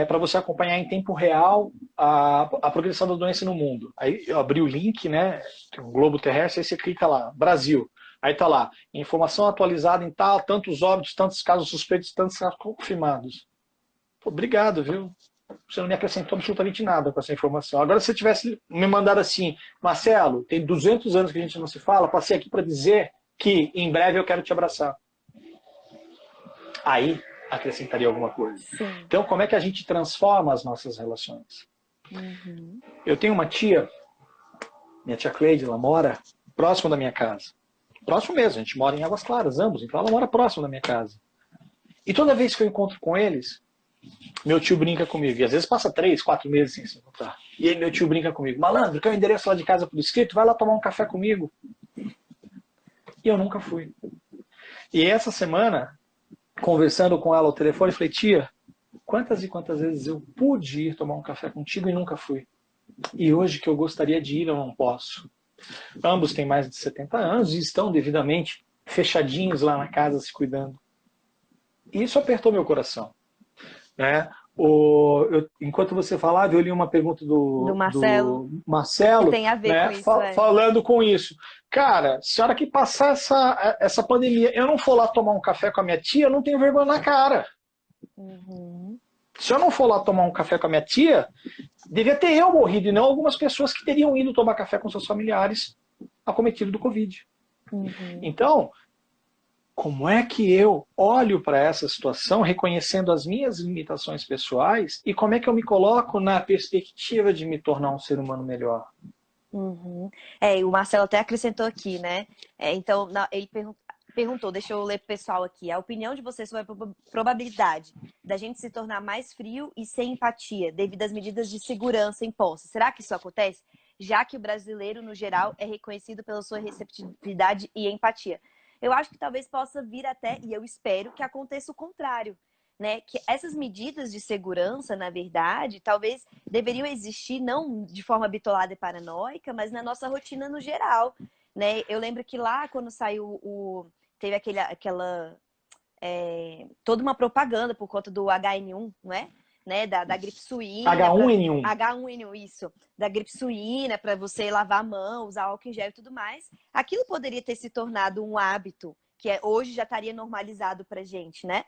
para você acompanhar em tempo real a progressão da doença no mundo. Aí eu abri o link, né, tem um globo terrestre, aí você clica lá, Brasil. Aí tá lá, informação atualizada em tal, tantos óbitos, tantos casos suspeitos, tantos casos confirmados. Pô, obrigado, viu? Você não me acrescentou absolutamente nada com essa informação. Agora, se você tivesse me mandado assim, Marcelo, tem 200 anos que a gente não se fala, passei aqui para dizer que em breve eu quero te abraçar. Aí, acrescentaria alguma coisa. Sim. Então, como é que a gente transforma as nossas relações? Eu tenho uma tia, minha tia Cleide, ela mora próximo da minha casa. Próximo mesmo, a gente mora em Águas Claras, ambos, então ela mora próximo da minha casa. E toda vez que eu encontro com eles, meu tio brinca comigo. E às vezes passa 3, 4 meses sem se encontrar. E aí meu tio brinca comigo. Malandro, quer o endereço lá de casa por escrito? Vai lá tomar um café comigo. E eu nunca fui. E essa semana, conversando com ela ao telefone, eu falei, tia, quantas e quantas vezes eu pude ir tomar um café contigo e nunca fui? E hoje que eu gostaria de ir, eu não posso. Ambos têm mais de 70 anos e estão devidamente fechadinhos lá na casa se cuidando. E isso apertou meu coração. Né? Enquanto você falava, eu li uma pergunta do Marcelo, que tem a ver né, com isso, falando com isso. Cara, se a hora que passar essa pandemia, eu não for lá tomar um café com a minha tia, eu não tenho vergonha na cara. Se eu não for lá tomar um café com a minha tia, devia ter eu morrido e não algumas pessoas que teriam ido tomar café com seus familiares acometidos do Covid. Então, como é que eu olho para essa situação reconhecendo as minhas limitações pessoais e como é que eu me coloco na perspectiva de me tornar um ser humano melhor? E o Marcelo até acrescentou aqui, né? Então, ele perguntou, deixa eu ler pro pessoal aqui, a opinião de vocês sobre a probabilidade da gente se tornar mais frio e sem empatia devido às medidas de segurança impostas. Será que isso acontece? Já que o brasileiro, no geral, é reconhecido pela sua receptividade e empatia. eu acho que talvez possa vir até, e eu espero que aconteça o contrário, né? Que essas medidas de segurança, na verdade, talvez deveriam existir não de forma bitolada e paranoica, mas na nossa rotina no geral, né? Eu lembro que lá, quando saiu teve aquela toda uma propaganda por conta do HN1, não é? Né, da gripe suína, H1N1. H1N1, isso, da gripe suína, para você lavar a mão, usar álcool em gel e tudo mais. Aquilo poderia ter se tornado um hábito, que hoje já estaria normalizado pra gente, né?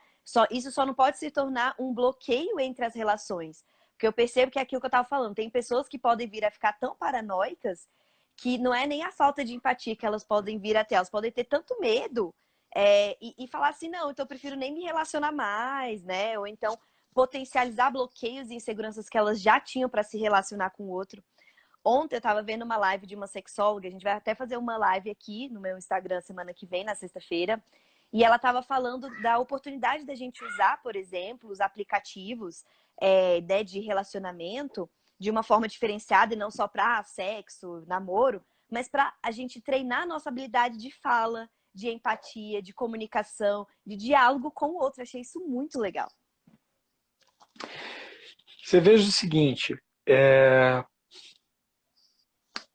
Isso só não pode se tornar um bloqueio entre as relações. Porque eu percebo que é aquilo que eu estava falando, tem pessoas que podem vir a ficar tão paranoicas que não é nem a falta de empatia que elas podem vir a ter, elas podem ter tanto medo e falar assim, não, então eu prefiro nem me relacionar mais, né? Ou então potencializar bloqueios e inseguranças que elas já tinham para se relacionar com o outro. Ontem eu estava vendo uma live de uma sexóloga, a gente vai até fazer uma live aqui no meu Instagram semana que vem, na sexta-feira, e ela estava falando da oportunidade da gente usar, por exemplo, os aplicativos de relacionamento de uma forma diferenciada e não só para sexo, namoro, mas para a gente treinar a nossa habilidade de fala, de empatia, de comunicação, de diálogo com o outro. Achei isso muito legal. Você veja o seguinte,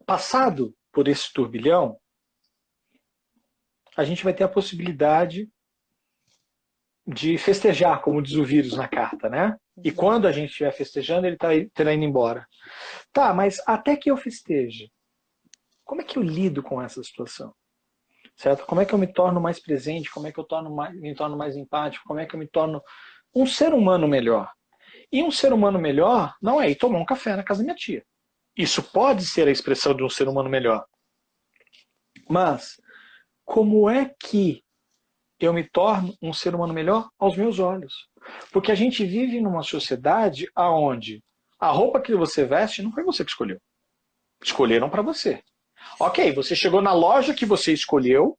passado por esse turbilhão, a gente vai ter a possibilidade de festejar, como diz o vírus na carta, né? E quando a gente estiver festejando, ele terá indo embora. Tá, mas até que eu festeje, como é que eu lido com essa situação? Certo? Como é que eu me torno mais presente? Como é que eu me torno mais empático? Como é que eu me torno um ser humano melhor? E um ser humano melhor não é ir tomar um café na casa da minha tia. Isso pode ser a expressão de um ser humano melhor. Mas, como é que eu me torno um ser humano melhor aos meus olhos? Porque a gente vive numa sociedade onde a roupa que você veste não foi você que escolheu. Escolheram para você. Ok, você chegou na loja que você escolheu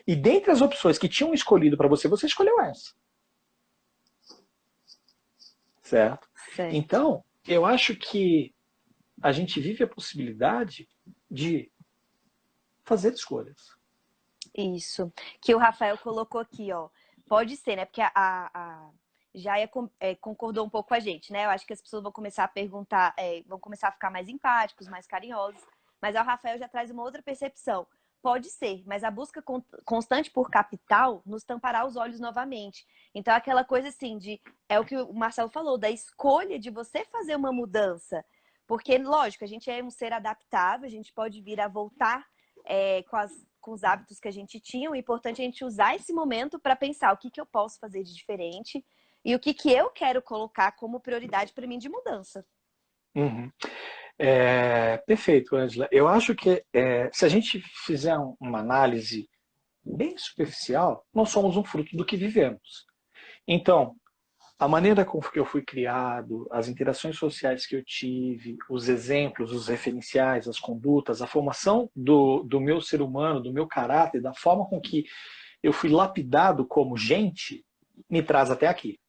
e dentre as opções que tinham escolhido para você, você escolheu essa. Certo? Então, eu acho que a gente vive a possibilidade de fazer escolhas. Isso. Que o Rafael colocou aqui, ó. Pode ser, né? Porque a Jaia concordou um pouco com a gente, né? Eu acho que as pessoas vão começar a perguntar, vão começar a ficar mais empáticos, mais carinhosos. Mas o Rafael já traz uma outra percepção. Pode ser, mas a busca constante por capital nos tampará os olhos novamente. Então, aquela coisa assim é o que o Marcelo falou, da escolha de você fazer uma mudança. Porque, lógico, a gente é um ser adaptável, a gente pode vir a voltar com os hábitos que a gente tinha. O importante é a gente usar esse momento para pensar o que eu posso fazer de diferente e o que eu quero colocar como prioridade para mim de mudança. Uhum. Perfeito, Angela. Eu acho que se a gente fizer uma análise bem superficial, nós somos um fruto do que vivemos. Então, a maneira com que eu fui criado, as interações sociais que eu tive, os exemplos, os referenciais, as condutas, a formação do meu ser humano, do meu caráter, da forma com que eu fui lapidado como gente, me traz até aqui.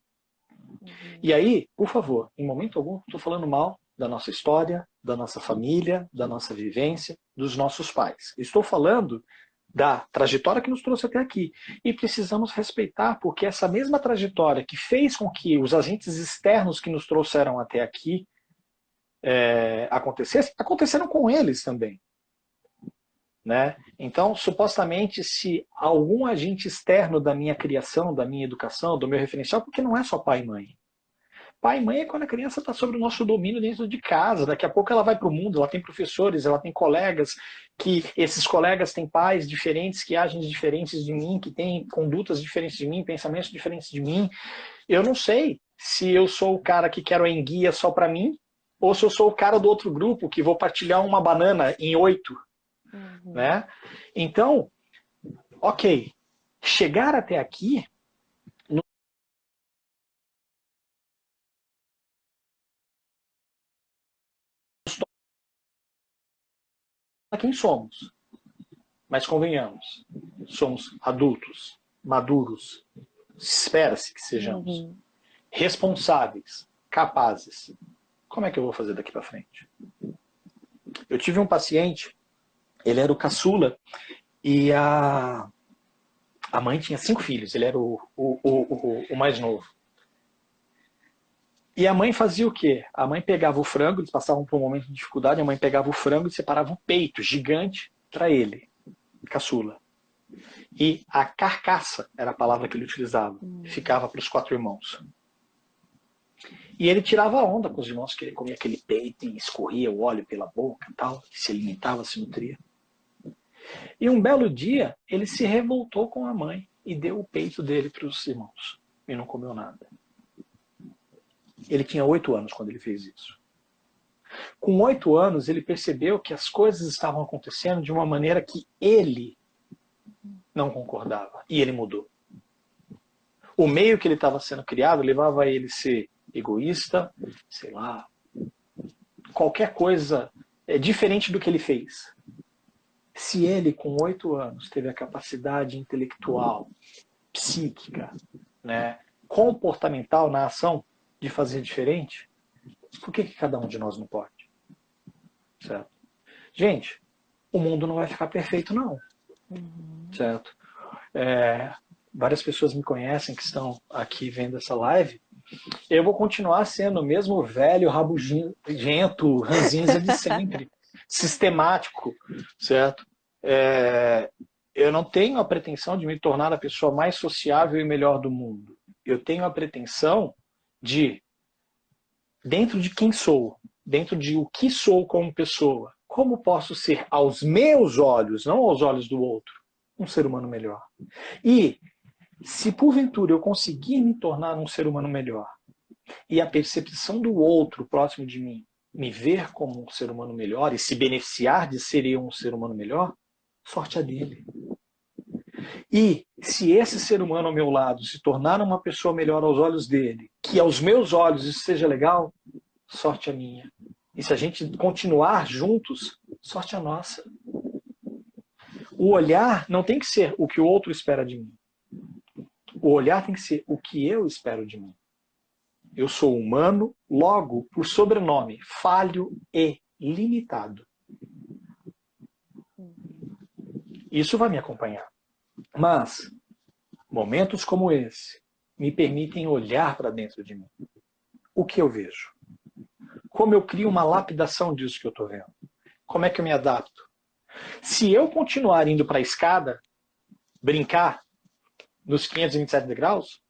E aí, por favor, em momento algum, estou falando mal da nossa história, da nossa família, da nossa vivência, dos nossos pais. Estou falando da trajetória que nos trouxe até aqui. E precisamos respeitar, porque essa mesma trajetória que fez com que os agentes externos que nos trouxeram até aqui aconteceram com eles também. Né? Então, supostamente, se algum agente externo da minha criação, da minha educação, do meu referencial, porque não é só pai e mãe. Pai e mãe é quando a criança está sob o nosso domínio dentro de casa. Daqui a pouco ela vai para o mundo, ela tem professores, ela tem colegas, que esses colegas têm pais diferentes, que agem diferentes de mim, que têm condutas diferentes de mim, pensamentos diferentes de mim. Eu não sei se eu sou o cara que quero a enguia só para mim, ou se eu sou o cara do outro grupo que vou partilhar uma banana em 8. Né? Então, ok, chegar até aqui quem somos. Mas convenhamos, somos adultos, maduros, espera-se que sejamos, responsáveis, capazes. Como é que eu vou fazer daqui para frente? Eu tive um paciente, ele era o caçula, e A mãe tinha 5 filhos, ele era o mais novo. E a mãe fazia o quê? A mãe pegava o frango, eles passavam por um momento de dificuldade, a mãe pegava o frango e separava o peito gigante para ele, caçula. E a carcaça, era a palavra que ele utilizava, ficava para os 4 irmãos. E ele tirava onda com os irmãos, que ele comia aquele peito e escorria o óleo pela boca e tal, se alimentava, se nutria. E um belo dia, ele se revoltou com a mãe e deu o peito dele para os irmãos. E não comeu nada. Ele tinha 8 anos quando ele fez isso. Com 8 anos, ele percebeu que as coisas estavam acontecendo de uma maneira que ele não concordava. E ele mudou. O meio que ele estava sendo criado levava a ele a ser egoísta, sei lá, qualquer coisa diferente do que ele fez. Se ele, com 8 anos, teve a capacidade intelectual, psíquica, né, comportamental na ação de fazer diferente, por que cada um de nós não pode? Certo? Gente, o mundo não vai ficar perfeito, não. Certo? Várias pessoas me conhecem que estão aqui vendo essa live. Eu vou continuar sendo o mesmo velho, rabugento, ranzinza de sempre. Sistemático, certo? Eu não tenho a pretensão de me tornar a pessoa mais sociável e melhor do mundo. Eu tenho a pretensão de, dentro de quem sou, dentro de o que sou como pessoa, como posso ser aos meus olhos, não aos olhos do outro, um ser humano melhor. E se porventura eu conseguir me tornar um ser humano melhor, e a percepção do outro próximo de mim me ver como um ser humano melhor e se beneficiar de ser eu um ser humano melhor, sorte a dele. E se esse ser humano ao meu lado se tornar uma pessoa melhor aos olhos dele, que aos meus olhos isso seja legal, sorte a minha. E se a gente continuar juntos, sorte a nossa. O olhar não tem que ser o que o outro espera de mim. O olhar tem que ser o que eu espero de mim. Eu sou humano, logo, por sobrenome, falho e limitado. Isso vai me acompanhar. Mas momentos como esse me permitem olhar para dentro de mim. O que eu vejo? Como eu crio uma lapidação disso que eu estou vendo? Como é que eu me adapto? Se eu continuar indo para a escada, brincar nos 527 degraus,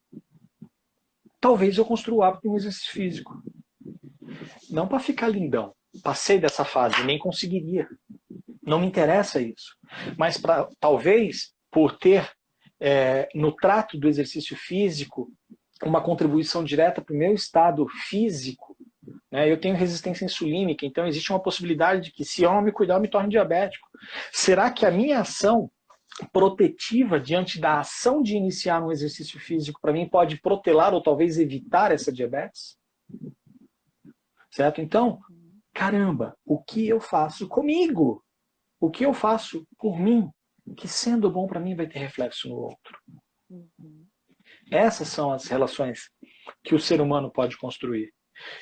talvez eu construa o hábito de um exercício físico. Não para ficar lindão. Passei dessa fase, nem conseguiria. Não me interessa isso. Mas talvez, por ter no trato do exercício físico uma contribuição direta para o meu estado físico, né? Eu tenho resistência insulínica, então existe uma possibilidade de que, se eu não me cuidar, eu me torne diabético. Será que a minha ação protetiva diante da ação de iniciar um exercício físico, para mim, pode protelar ou talvez evitar essa diabetes? Certo? Então, caramba, o que eu faço comigo? O que eu faço por mim? Que, sendo bom para mim, vai ter reflexo no outro. Essas são as relações que o ser humano pode construir.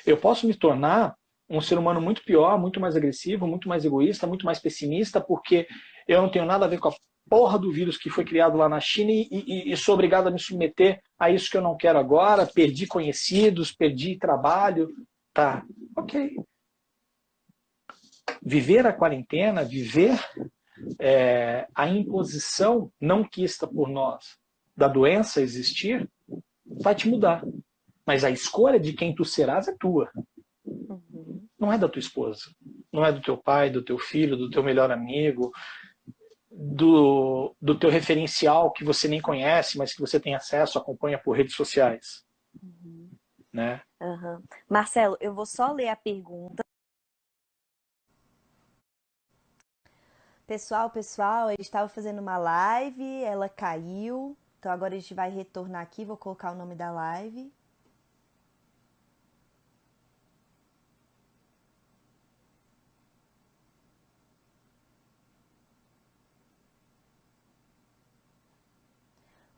Eu posso me tornar um ser humano muito pior, muito mais agressivo, muito mais egoísta, muito mais pessimista, porque eu não tenho nada a ver com a porra do vírus que foi criado lá na China e sou obrigado a me submeter a isso que eu não quero agora, perdi conhecidos, perdi trabalho. Tá, ok. Viver a quarentena, viver a imposição não quista por nós da doença existir, vai te mudar. Mas a escolha de quem tu serás é tua. Não é da tua esposa. Não é do teu pai, do teu filho, do teu melhor amigo, do teu referencial que você nem conhece, mas que você tem acesso, acompanha por redes sociais. Né? Marcelo, eu vou só ler a pergunta. Pessoal, a gente estava fazendo uma live, ela caiu. Então agora a gente vai retornar aqui, vou colocar o nome da live.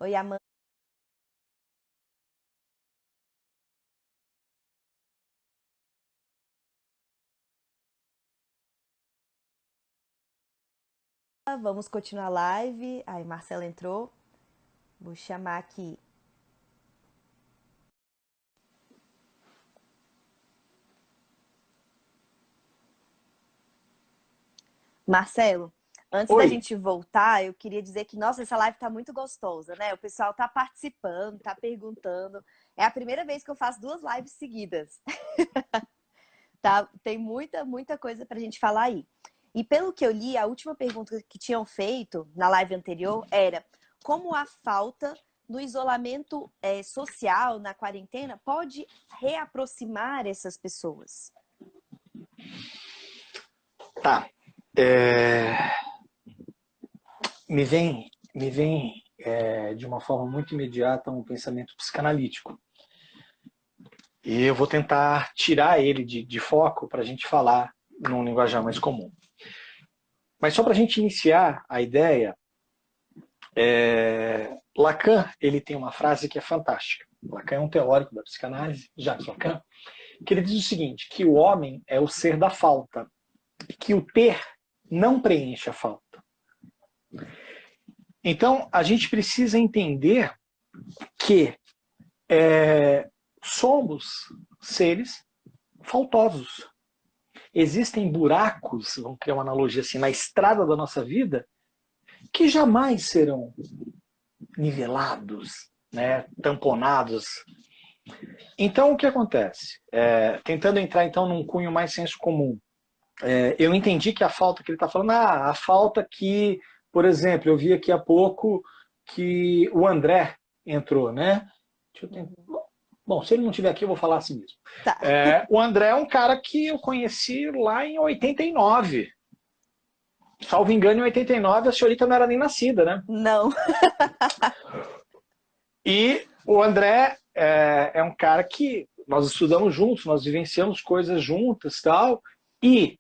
Oi, Amanda. Vamos continuar a live. Aí, Marcelo entrou. Vou chamar aqui. Marcelo, antes da Oi. gente voltar, eu queria dizer que, nossa, essa live tá muito gostosa, né? O pessoal tá participando, tá perguntando. É a primeira vez que eu faço 2 lives seguidas. Tá? Tem muita coisa pra gente falar aí. E pelo que eu li, a última pergunta que tinham feito na live anterior era como a falta do isolamento social na quarentena pode reaproximar essas pessoas. Tá. É, me vem de uma forma muito imediata um pensamento psicanalítico. E eu vou tentar tirar ele de foco para a gente falar num linguajar mais comum. Mas só para a gente iniciar a ideia, Lacan ele tem uma frase que é fantástica. Lacan é um teórico da psicanálise, Jacques Lacan, que ele diz o seguinte, que o homem é o ser da falta, e que o ter não preenche a falta. Então, a gente precisa entender que somos seres faltosos. Existem buracos, vamos criar uma analogia assim, na estrada da nossa vida, que jamais serão nivelados, né, tamponados. Então, o que acontece? Tentando entrar então num cunho mais senso comum, eu entendi que a falta que ele está falando, a falta que, por exemplo, eu vi aqui há pouco que o André entrou, né? Bom, se ele não estiver aqui, eu vou falar assim mesmo. Tá. O André é um cara que eu conheci lá em 89. Salvo engano, em 89 a senhorita não era nem nascida, né? Não. E o André é um cara que nós estudamos juntos, nós vivenciamos coisas juntas e tal. E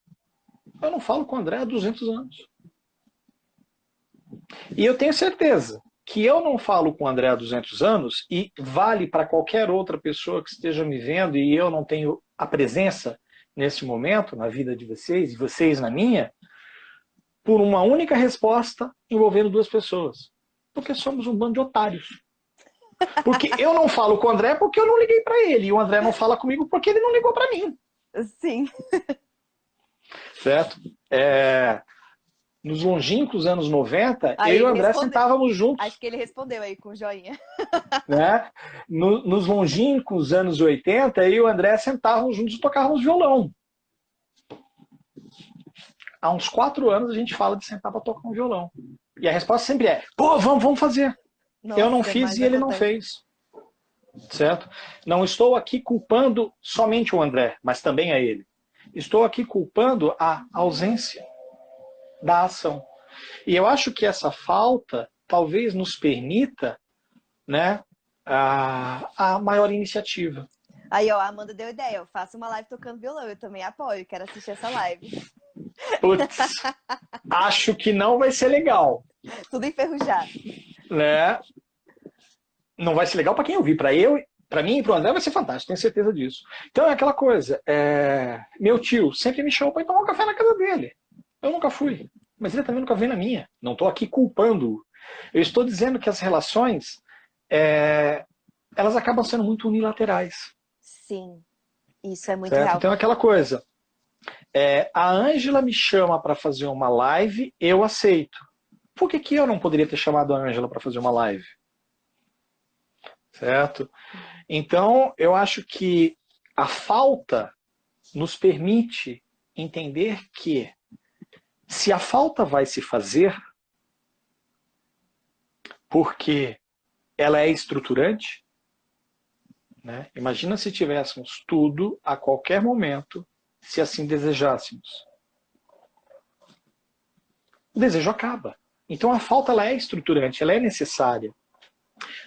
eu não falo com o André há 200 anos. E eu tenho certeza que eu não falo com o André há 200 anos e vale para qualquer outra pessoa que esteja me vendo e eu não tenho a presença nesse momento na vida de vocês e vocês na minha, por uma única resposta envolvendo 2 pessoas. Porque somos um bando de otários. Porque eu não falo com o André porque eu não liguei para ele. E o André não fala comigo porque ele não ligou para mim. Sim. Certo? Nos longínquos anos 90, Aí eu e o ele André respondeu. sentávamos juntos. Acho que ele respondeu aí com joinha. Né? Nos longínquos anos 80, eu e o André sentávamos juntos e tocávamos violão. Há uns 4 anos a gente fala de sentar para tocar um violão. E a resposta sempre é, pô, vamos fazer. Nossa, eu não fiz e ele não fez. Certo? Não estou aqui culpando somente o André, mas também a ele. Estou aqui culpando a ausência da ação. E eu acho que essa falta talvez nos permita, né, a maior iniciativa. Aí, ó, a Amanda deu ideia. Eu faço uma live tocando violão. Eu também apoio. Quero assistir essa live. Putz, acho que não vai ser legal. Tudo enferrujado. Né? Não vai ser legal para quem ouvir. Para mim e para o André vai ser fantástico, tenho certeza disso. Então é aquela coisa. Meu tio sempre me chamou para ir tomar um café na casa dele. Eu nunca fui. Mas ele também nunca veio na minha. Não estou aqui culpando-o. Eu estou dizendo que as relações elas acabam sendo muito unilaterais. Sim, isso é muito certo? real. Então é aquela coisa. A Ângela me chama para fazer uma live, eu aceito. Por que eu não poderia ter chamado a Ângela para fazer uma live? Certo? Então, eu acho que a falta nos permite entender que se a falta vai se fazer, porque ela é estruturante, né? Imagina se tivéssemos tudo a qualquer momento, se assim desejássemos. O desejo acaba. Então a falta ela é estruturante, ela é necessária.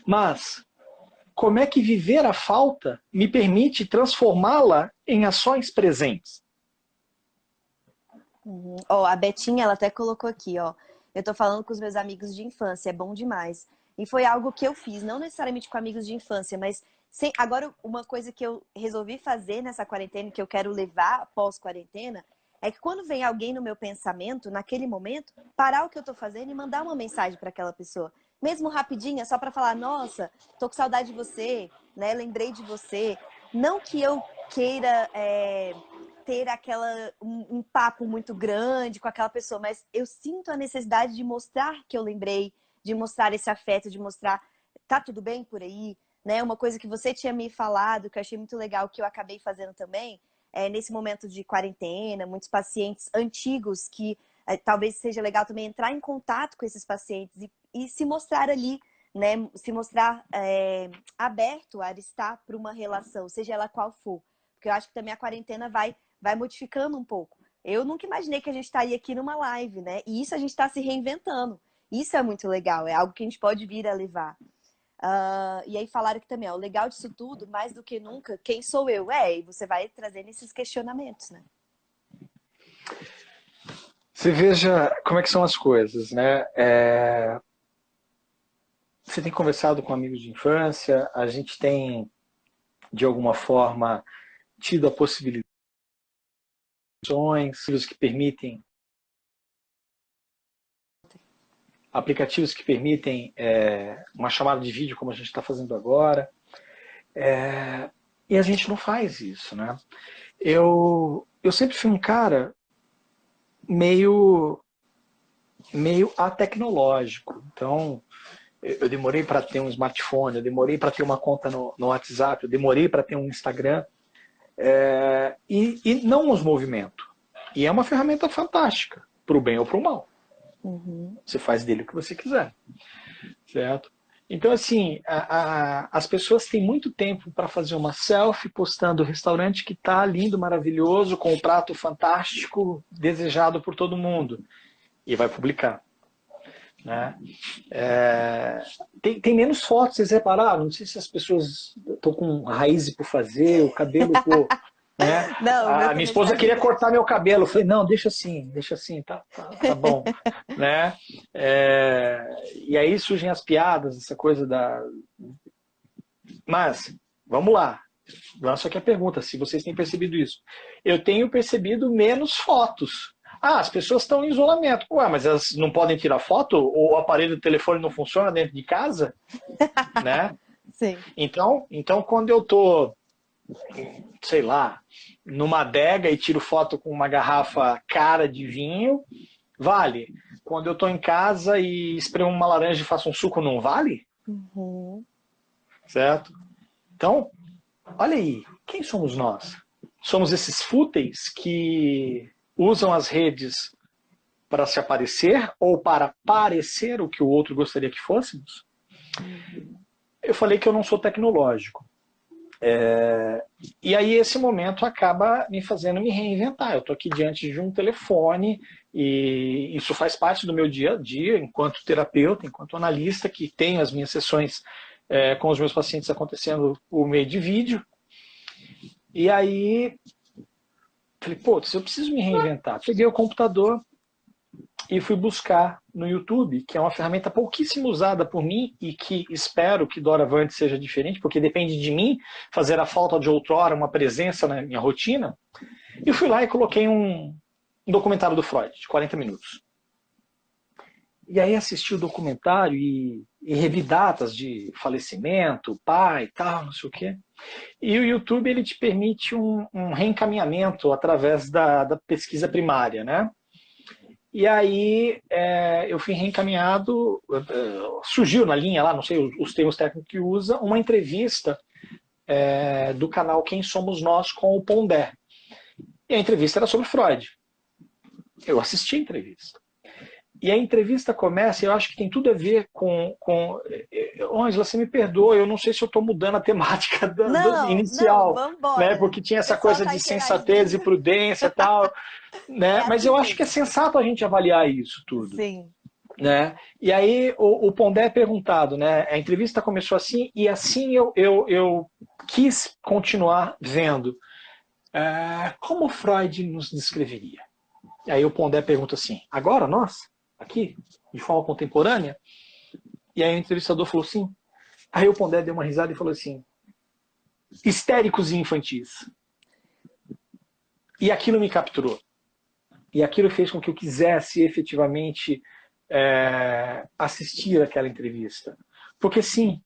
Mas como é que viver a falta me permite transformá-la em ações presentes? Ó, a Betinha, ela até colocou aqui, ó. Eu tô falando com os meus amigos de infância, é bom demais. E foi algo que eu fiz, não necessariamente com amigos de infância, mas agora uma coisa que eu resolvi fazer nessa quarentena, que eu quero levar pós-quarentena, é que quando vem alguém no meu pensamento, naquele momento, parar o que eu tô fazendo e mandar uma mensagem para aquela pessoa. mesmo rapidinha, só para falar, nossa, tô com saudade de você, né? Lembrei de você. Não que eu queira ter um papo muito grande com aquela pessoa, mas eu sinto a necessidade de mostrar que eu lembrei, de mostrar esse afeto, de mostrar, tá tudo bem por aí, né? Uma coisa que você tinha me falado, que eu achei muito legal, que eu acabei fazendo também, nesse momento de quarentena, muitos pacientes antigos que talvez seja legal também entrar em contato com esses pacientes e se mostrar ali, né? Se mostrar aberto a estar para uma relação, seja ela qual for. Porque eu acho que também a quarentena vai modificando um pouco. Eu nunca imaginei que a gente estaria aqui numa live, né? E isso a gente está se reinventando. Isso é muito legal, é algo que a gente pode vir a levar. E aí falaram que também, ó, o legal disso tudo, mais do que nunca, quem sou eu? E você vai trazendo esses questionamentos, né? Você veja como é que são as coisas, né? Você tem conversado com amigos de infância, a gente tem, de alguma forma, tido a possibilidade de que permitem aplicativos que permitem uma chamada de vídeo como a gente está fazendo agora, e a gente não faz isso, né? Eu sempre fui um cara meio atecnológico, então eu demorei para ter um smartphone, eu demorei para ter uma conta no WhatsApp, eu demorei para ter um Instagram, e não os movimentos. E é uma ferramenta fantástica, para o bem ou para o mal. Uhum. Você faz dele o que você quiser, certo? Então, assim, as pessoas têm muito tempo para fazer uma selfie postando o restaurante que está lindo, maravilhoso, com um prato fantástico, desejado por todo mundo. E vai publicar. Né? Tem menos fotos, vocês repararam? Não sei se as pessoas estão com raiz por fazer, o cabelo por... Né? Não, A minha esposa queria cortar meu cabelo. Eu falei, não, deixa assim, tá bom. Né? E aí surgem as piadas, essa coisa da... Mas, vamos lá. Lanço aqui a pergunta, se vocês têm percebido isso. Eu tenho percebido menos fotos. As pessoas estão em isolamento. Ué, mas elas não podem tirar foto? Ou o aparelho do telefone não funciona dentro de casa? Né? Sim. Então, quando eu tô, sei lá, numa adega e tiro foto com uma garrafa cara de vinho, vale. Quando eu tô em casa e espremo uma laranja e faço um suco, não vale? Uhum. Certo? Então, olha aí, quem somos nós? Somos esses fúteis que usam as redes para se aparecer ou para parecer o que o outro gostaria que fôssemos? Eu falei que eu não sou tecnológico. E aí esse momento acaba me fazendo me reinventar. Eu estou aqui diante de um telefone e isso faz parte do meu dia a dia enquanto terapeuta, enquanto analista, que tenho as minhas sessões com os meus pacientes acontecendo por meio de vídeo. E aí falei, eu preciso me reinventar. Peguei o computador e fui buscar no YouTube, que é uma ferramenta pouquíssimo usada por mim e que espero que doravante seja diferente, porque depende de mim fazer a falta de outrora uma presença na minha rotina. E fui lá e coloquei um documentário do Freud, de 40 minutos. E aí assisti o documentário e revi datas de falecimento, pai e tal, não sei o quê. E o YouTube ele te permite um reencaminhamento através da pesquisa primária, né? E aí eu fui reencaminhado, surgiu na linha lá, não sei os termos técnicos que usa, uma entrevista do canal Quem Somos Nós com o Pondé. E a entrevista era sobre Freud. Eu assisti a entrevista. E a entrevista começa, e eu acho que tem tudo a ver com Ângela, você me perdoa, eu não sei se eu estou mudando a temática inicial, né? Porque tinha essa coisa de sensatez e prudência e tal, né? Mas eu acho que é sensato a gente avaliar isso tudo. Sim. Né? E aí o Pondé é perguntado, né? A entrevista começou assim, e assim eu quis continuar vendo. Como Freud nos descreveria? E aí o Pondé pergunta assim, agora nós? Aqui, de forma contemporânea? E aí o entrevistador falou assim. Aí o Pondé deu uma risada e falou assim, histéricos e infantis. E aquilo me capturou. E aquilo fez com que eu quisesse efetivamente assistir aquela entrevista. Porque sim,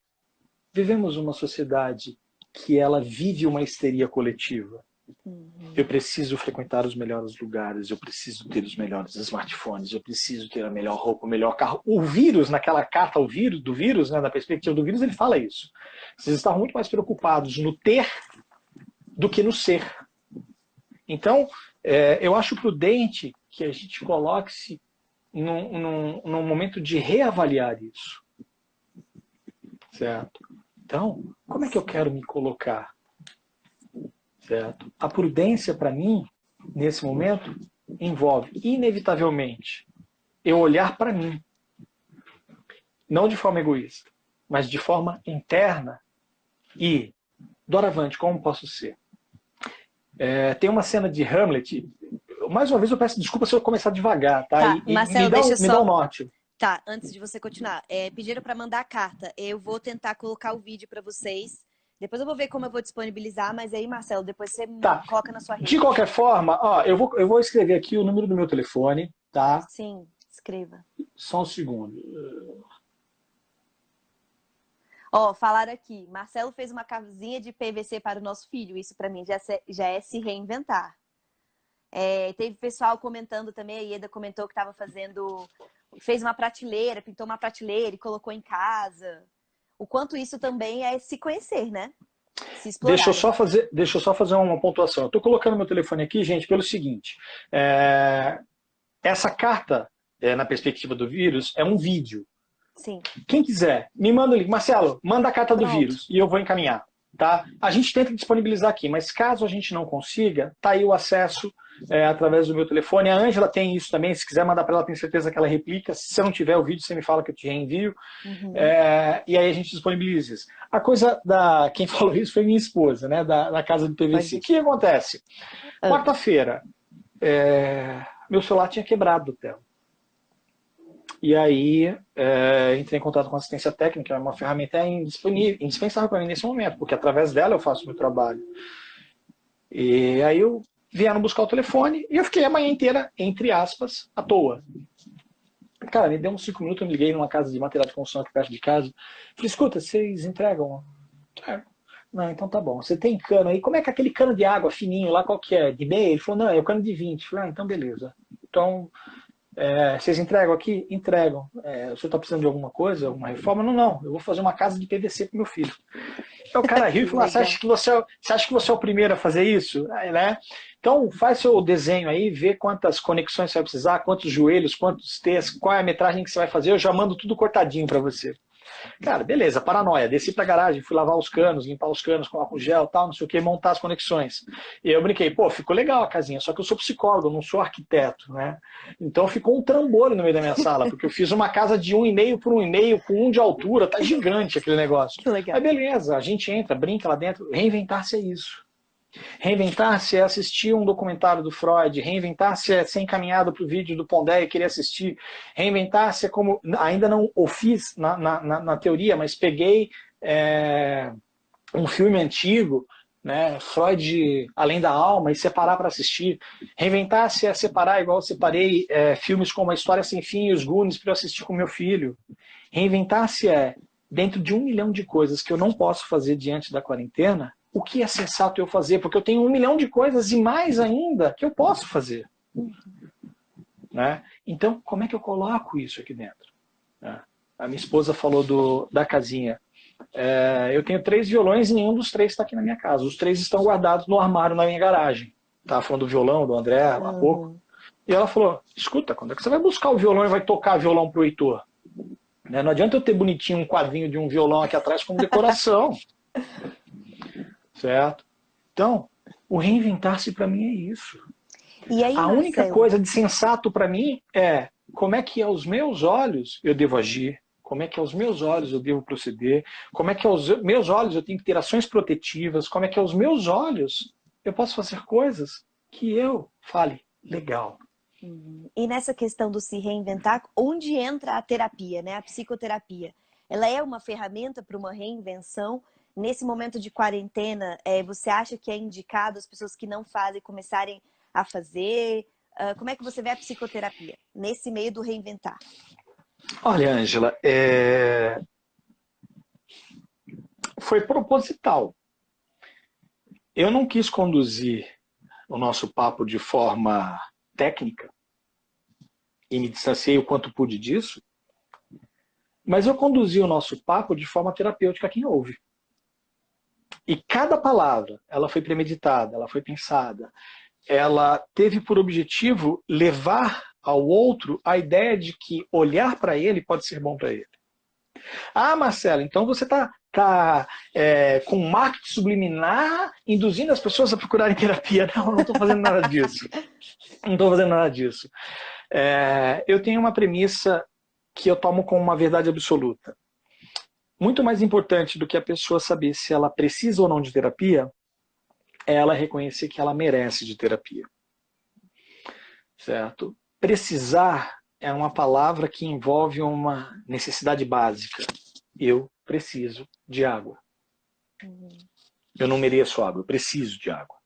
vivemos uma sociedade que ela vive uma histeria coletiva. Eu preciso frequentar os melhores lugares, eu preciso ter os melhores smartphones, eu preciso ter a melhor roupa, o melhor carro. O vírus, naquela carta ao vírus, do vírus, né, da perspectiva do vírus, ele fala isso. Vocês estão muito mais preocupados no ter do que no ser. Então, eu acho prudente que a gente coloque-se num momento de reavaliar isso. Certo? Então, como é que eu quero me colocar? Certo? A prudência, para mim, nesse momento, envolve, inevitavelmente, eu olhar para mim. Não de forma egoísta, mas de forma interna e, doravante, como posso ser? Tem uma cena de Hamlet. Mais uma vez eu peço desculpa se eu começar devagar, tá? Tá, Marcelo, me dá um norte. Tá, antes de você continuar, pediram para mandar a carta. Eu vou tentar colocar o vídeo para vocês. Depois eu vou ver como eu vou disponibilizar, mas aí, Marcelo, depois você coloca na sua rede. De qualquer forma, ó, eu vou escrever aqui o número do meu telefone, tá? Sim, escreva. Só um segundo. Ó, falaram aqui, Marcelo fez uma casinha de PVC para o nosso filho. Isso para mim já é se reinventar. Teve pessoal comentando também, a Ieda comentou que estava fez uma prateleira, pintou uma prateleira e colocou em casa. O quanto isso também é se conhecer, né? Se explorar. Deixa eu só fazer uma pontuação. Eu estou colocando meu telefone aqui, gente, pelo seguinte. Essa carta, na perspectiva do vírus, é um vídeo. Sim. Quem quiser, me manda o link. Marcelo, manda a carta do vírus e eu vou encaminhar. Tá? A gente tenta disponibilizar aqui, mas caso a gente não consiga, tá aí o acesso através do meu telefone. A Ângela tem isso também, se quiser mandar para ela, tenho certeza que ela replica. Se você não tiver o vídeo, você me fala que eu te reenvio. E aí a gente disponibiliza isso. A coisa quem falou isso foi minha esposa, né, da casa do PVC. O que acontece? Quarta-feira, meu celular tinha quebrado, Theo. E aí, entrei em contato com a assistência técnica, é uma ferramenta indispensável para mim nesse momento, porque através dela eu faço o meu trabalho. E aí vieram buscar o telefone e eu fiquei a manhã inteira, entre aspas, à toa. Cara, me deu uns 5 minutos, eu me liguei numa casa de material de construção aqui perto de casa. Falei, escuta, vocês entregam? Não, então tá bom. Você tem cano aí? Como é que é aquele cano de água fininho lá, qual que é? De meia? Ele falou, não, é o cano de 20. Falei, então beleza. Então... vocês entregam aqui? Entregam. O senhor está precisando de alguma coisa, alguma reforma? Não, eu vou fazer uma casa de PVC para meu filho. Aí o cara riu e falou, você acha que você é o primeiro a fazer isso? Né? Então faz seu desenho aí, vê quantas conexões você vai precisar, quantos joelhos, quantos T's, qual é a metragem que você vai fazer, eu já mando tudo cortadinho para você. Cara, beleza, paranoia. Desci pra garagem, fui lavar os canos, limpar os canos com álcool gel, tal, não sei o que, montar as conexões. E aí eu brinquei, pô, ficou legal a casinha, só que eu sou psicólogo, eu não sou arquiteto, né? Então ficou um trambolho no meio da minha sala, porque eu fiz uma casa de 1,5 por 1,5, com 1 de altura, tá gigante aquele negócio. Que legal. Aí beleza, a gente entra, brinca lá dentro, reinventar-se é isso. Reinventar-se é assistir um documentário do Freud, reinventar-se é ser encaminhado para o vídeo do Pondé e querer assistir, reinventar-se é como, ainda não o fiz na teoria, mas peguei um filme antigo, né, Freud Além da Alma, e separar para assistir. Reinventar-se é separar, igual eu separei filmes como A História Sem Fim e Os Goonies para eu assistir com meu filho. Reinventar-se é, dentro de 1 milhão de coisas que eu não posso fazer diante da quarentena, o que é sensato eu fazer? Porque eu tenho 1 milhão de coisas e mais ainda que eu posso fazer. Né? Então, como é que eu coloco isso aqui dentro? A minha esposa falou da casinha. Eu tenho 3 violões e nenhum dos 3 está aqui na minha casa. Os 3 estão guardados no armário na minha garagem. Estava falando do violão, do André, há pouco. E ela falou, escuta, quando é que você vai buscar o violão e vai tocar violão pro Heitor? Né? Não adianta eu ter bonitinho um quadrinho de um violão aqui atrás como decoração. Certo? Então, o reinventar-se para mim é isso. E aí, a única coisa de sensato para mim é como é que aos meus olhos eu devo agir, como é que aos meus olhos eu devo proceder, como é que aos meus olhos eu tenho que ter ações protetivas, como é que aos meus olhos eu posso fazer coisas que eu fale legal. E nessa questão do se reinventar, onde entra a terapia, né? A psicoterapia? Ela é uma ferramenta para uma reinvenção? Nesse momento de quarentena, você acha que é indicado as pessoas que não fazem começarem a fazer? Como é que você vê a psicoterapia nesse meio do reinventar? Olha, Ângela, foi proposital. Eu não quis conduzir o nosso papo de forma técnica e me distanciei o quanto pude disso, mas eu conduzi o nosso papo de forma terapêutica a quem ouve. E cada palavra, ela foi premeditada, ela foi pensada, ela teve por objetivo levar ao outro a ideia de que olhar para ele pode ser bom para ele. Ah, Marcelo, então você está com marketing subliminar induzindo as pessoas a procurarem terapia. Não, eu não estou fazendo nada disso. Não estou fazendo nada disso. Eu tenho uma premissa que eu tomo como uma verdade absoluta. Muito mais importante do que a pessoa saber se ela precisa ou não de terapia, é ela reconhecer que ela merece de terapia. Certo? Precisar é uma palavra que envolve uma necessidade básica. Eu preciso de água. Eu não mereço água, eu preciso de água.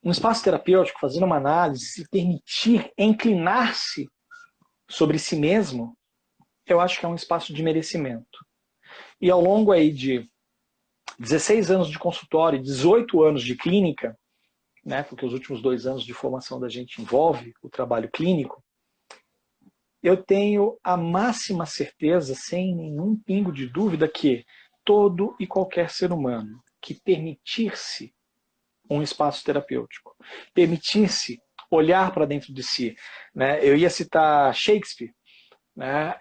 Um espaço terapêutico, fazendo uma análise, se permitir inclinar-se sobre si mesmo, eu acho que é um espaço de merecimento. E ao longo aí de 16 anos de consultório e 18 anos de clínica, né, porque os últimos 2 anos de formação da gente envolve o trabalho clínico, eu tenho a máxima certeza, sem nenhum pingo de dúvida, que todo e qualquer ser humano que permitir-se um espaço terapêutico, permitir-se olhar para dentro de si, né? Eu ia citar Shakespeare, né?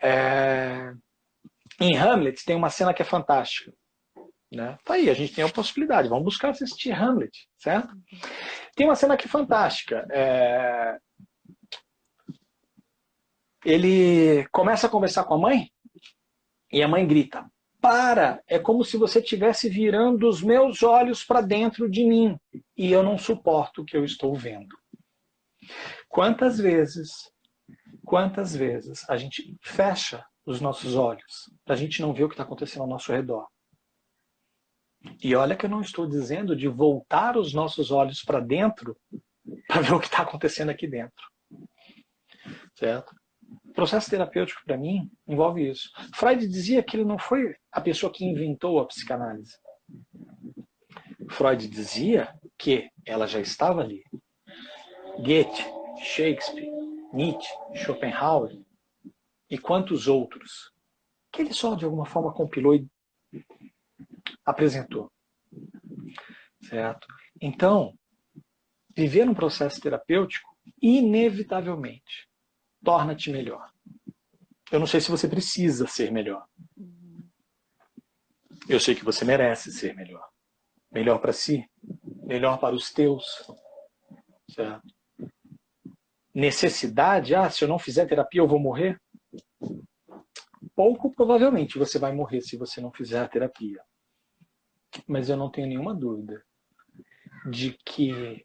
Em Hamlet tem uma cena que é fantástica, né? Tá aí, a gente tem a possibilidade, vamos buscar assistir Hamlet, certo? Tem uma cena que é fantástica. Ele começa a conversar com a mãe e a mãe grita: para, é como se você estivesse virando os meus olhos para dentro de mim e eu não suporto o que eu estou vendo. Quantas vezes a gente fecha os nossos olhos para a gente não ver o que está acontecendo ao nosso redor? E olha que eu não estou dizendo de voltar os nossos olhos para dentro para ver o que está acontecendo aqui dentro. Certo? O processo terapêutico, para mim, envolve isso. Freud dizia que ele não foi a pessoa que inventou a psicanálise. Freud dizia que ela já estava ali. Goethe, Shakespeare, Nietzsche, Schopenhauer e quantos outros, que ele só de alguma forma compilou e apresentou. Certo? Então, viver um processo terapêutico, inevitavelmente, torna-te melhor. Eu não sei se você precisa ser melhor. Eu sei que você merece ser melhor. Melhor para si, melhor para os teus. Certo? Necessidade, se eu não fizer terapia eu vou morrer? Pouco provavelmente você vai morrer se você não fizer a terapia. Mas eu não tenho nenhuma dúvida de que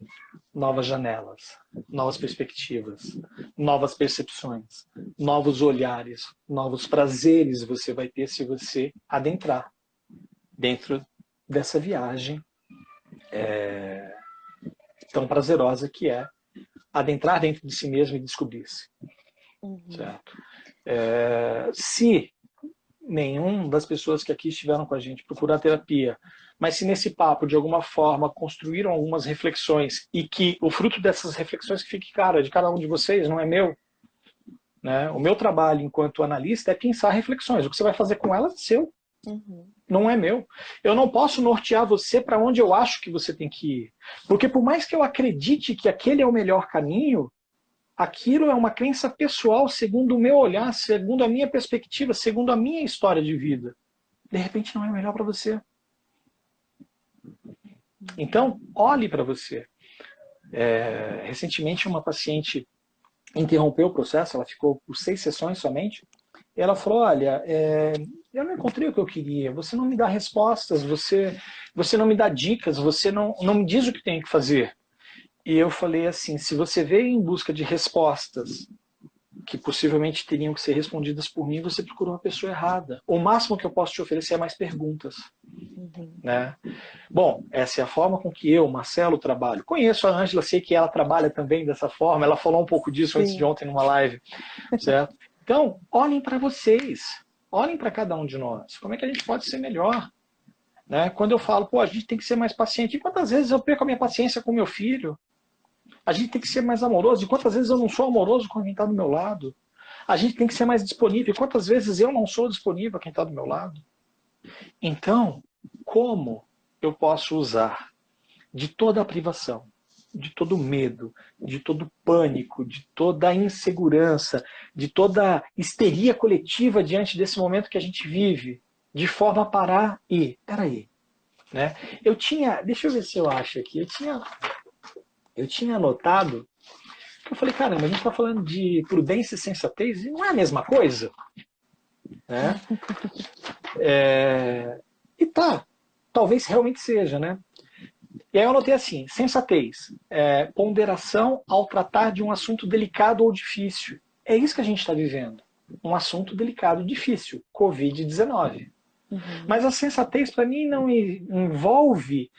novas janelas, novas perspectivas, novas percepções, novos olhares, novos prazeres você vai ter se você adentrar dentro dessa viagem tão prazerosa que é adentrar dentro de si mesmo e descobrir-se. Certo? Se nenhum das pessoas que aqui estiveram com a gente procurar terapia, mas se nesse papo, de alguma forma, construíram algumas reflexões e que o fruto dessas reflexões que fique claro, é de cada um de vocês, não é meu. Né? O meu trabalho enquanto analista é pensar reflexões. O que você vai fazer com elas é seu. Não é meu. Eu não posso nortear você para onde eu acho que você tem que ir. Porque por mais que eu acredite que aquele é o melhor caminho, aquilo é uma crença pessoal, segundo o meu olhar, segundo a minha perspectiva, segundo a minha história de vida. De repente não é o melhor para você. Então, olhe para você. Recentemente uma paciente interrompeu o processo, ela ficou por 6 sessões somente, e ela falou: olha, eu não encontrei o que eu queria, você não me dá respostas, você não me dá dicas, você não me diz o que tenho que fazer. E eu falei assim: se você veio em busca de respostas que possivelmente teriam que ser respondidas por mim, você procurou a pessoa errada. O máximo que eu posso te oferecer é mais perguntas. Né? Bom, essa é a forma com que eu, Marcelo, trabalho. Conheço a Ângela, sei que ela trabalha também dessa forma, ela falou um pouco disso antes de ontem numa live, certo? Então, olhem para vocês, olhem para cada um de nós. Como é que a gente pode ser melhor? Né? Quando eu falo, pô, a gente tem que ser mais paciente. E quantas vezes eu perco a minha paciência com meu filho? A gente tem que ser mais amoroso. E quantas vezes eu não sou amoroso com quem está do meu lado? A gente tem que ser mais disponível. E quantas vezes eu não sou disponível a quem está do meu lado? Então, como eu posso usar de toda a privação, de todo o medo, de todo o pânico, de toda a insegurança, de toda a histeria coletiva diante desse momento que a gente vive, de forma a parar e, peraí, né? Deixa eu ver se eu acho aqui, eu tinha anotado, que eu falei, caramba, a gente está falando de prudência e sensatez e não é a mesma coisa, né? E tá, talvez realmente seja, né? E aí eu anotei assim, sensatez, ponderação ao tratar de um assunto delicado ou difícil. É isso que a gente está vivendo. Um assunto delicado e difícil, Covid-19. Mas a sensatez para mim não envolve...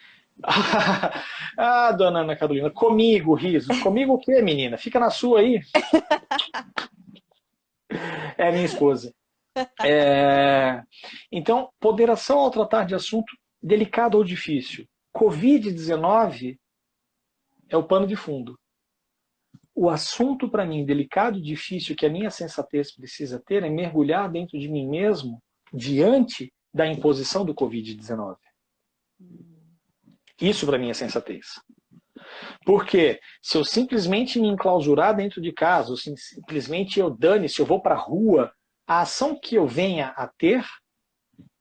dona Ana Carolina, comigo, risos. Comigo o quê, menina? Fica na sua aí. É minha esposa. Então, ponderação ao tratar de assunto delicado ou difícil. Covid-19 é o pano de fundo. O assunto para mim delicado e difícil que a minha sensatez precisa ter é mergulhar dentro de mim mesmo diante da imposição do Covid-19. Isso para mim é sensatez. Porque se eu simplesmente me enclausurar dentro de casa, ou simplesmente se eu vou para a rua, a ação que eu venha a ter,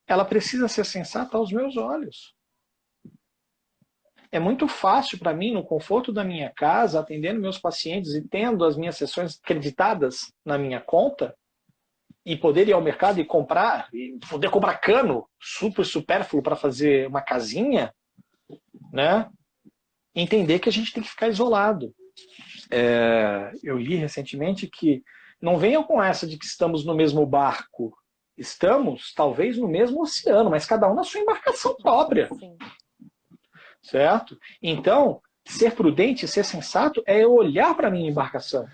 ela precisa ser sensata aos meus olhos. É muito fácil para mim, no conforto da minha casa, atendendo meus pacientes e tendo as minhas sessões creditadas na minha conta, e poder ir ao mercado e poder comprar cano super supérfluo para fazer uma casinha, né? Entender que a gente tem que ficar isolado. Eu li recentemente que não venham com essa de que estamos no mesmo barco. Estamos, talvez, no mesmo oceano, mas cada um na sua embarcação própria. Sim. Certo? Então, ser prudente, ser sensato é eu olhar para a minha embarcação.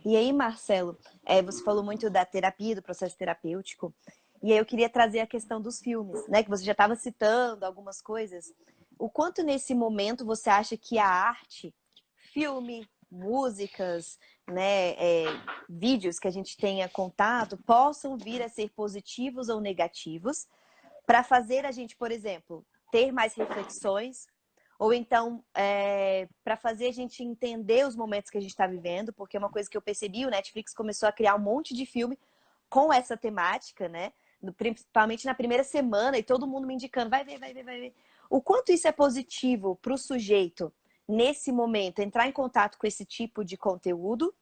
E aí, Marcelo, você falou muito da terapia, do processo terapêutico, e aí eu queria trazer a questão dos filmes, né? Que você já estava citando algumas coisas. O quanto nesse momento você acha que a arte, filme, músicas, né, vídeos que a gente tenha contato, possam vir a ser positivos ou negativos para fazer a gente, por exemplo, ter mais reflexões, ou então para fazer a gente entender os momentos que a gente está vivendo, porque é uma coisa que eu percebi, o Netflix começou a criar um monte de filme com essa temática, né? Principalmente na primeira semana, e todo mundo me indicando, vai ver, vai ver, vai ver. O quanto isso é positivo para o sujeito, nesse momento, entrar em contato com esse tipo de conteúdo,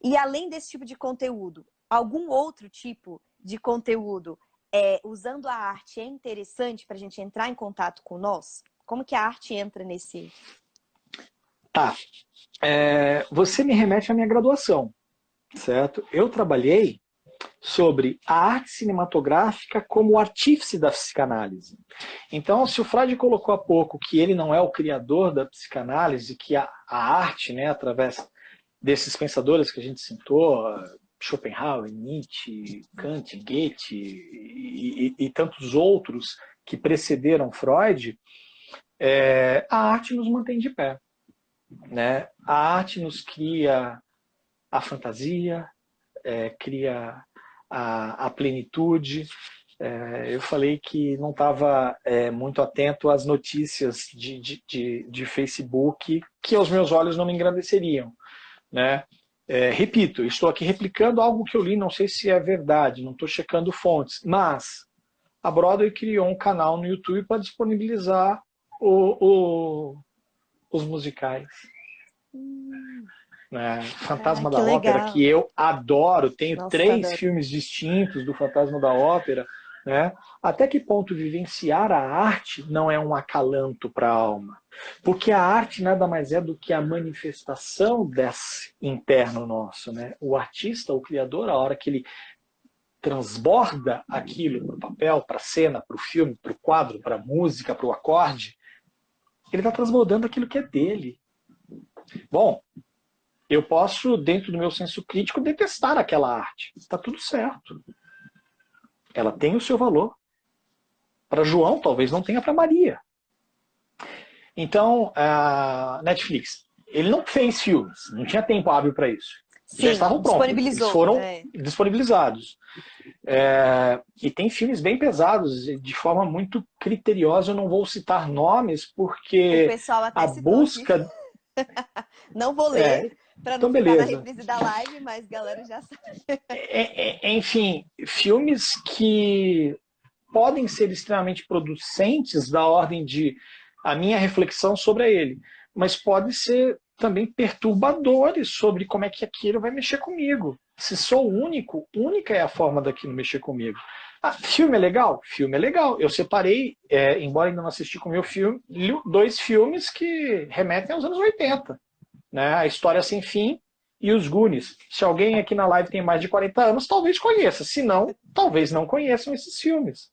e além desse tipo de conteúdo, algum outro tipo de conteúdo usando a arte é interessante para a gente entrar em contato com nós? Como que a arte entra nesse... Tá. Você me remete à minha graduação, certo? Eu trabalhei sobre a arte cinematográfica como artífice da psicanálise. Então, se o Freud colocou há pouco que ele não é o criador da psicanálise, que a arte, né, através desses pensadores que a gente citou, Schopenhauer, Nietzsche, Kant, Goethe e tantos outros que precederam Freud, a arte nos mantém de pé. Né? A arte nos cria a fantasia, cria a plenitude. Eu falei que não estava muito atento às notícias de Facebook que aos meus olhos não me engrandeceriam. Né? Repito, estou aqui replicando algo que eu li, não sei se é verdade, não estou checando fontes, mas a Broadway criou um canal no YouTube para disponibilizar os musicais. Fantasma da Ópera, que eu adoro, tenho 3 filmes distintos do Fantasma da Ópera. Né? Até que ponto vivenciar a arte não é um acalanto para a alma? Porque a arte nada mais é do que a manifestação desse interno nosso. Né? O artista, o criador, a hora que ele transborda aquilo para o papel, para a cena, para o filme, para o quadro, para a música, para o acorde, ele está transbordando aquilo que é dele. Bom, Eu posso, dentro do meu senso crítico, detestar aquela arte. Está tudo certo. Ela tem o seu valor. Para João, talvez não tenha para Maria. Então, a Netflix, ele não fez filmes, não tinha tempo hábil para isso. Já Sim, estavam prontos, eles disponibilizou. foram disponibilizados. E tem filmes bem pesados, de forma muito criteriosa. Eu não vou citar nomes, O porque pessoal até a citou aqui. busca... Não vou ler, para não Então, ficar na beleza. reprise da live, mas galera já sabe. Enfim, filmes que podem ser extremamente producentes da ordem de a minha reflexão sobre ele, mas podem ser também perturbadores sobre como é que aquilo vai mexer comigo. Se sou único, única é a forma daquilo mexer comigo. Ah, filme é legal? Filme é legal. Eu separei, embora ainda não assisti com o meu filme, 2 filmes que remetem aos anos 80. Né? A História Sem Fim e Os Goonies. Se alguém aqui na live tem mais de 40 anos, talvez conheça. Se não, talvez não conheçam esses filmes.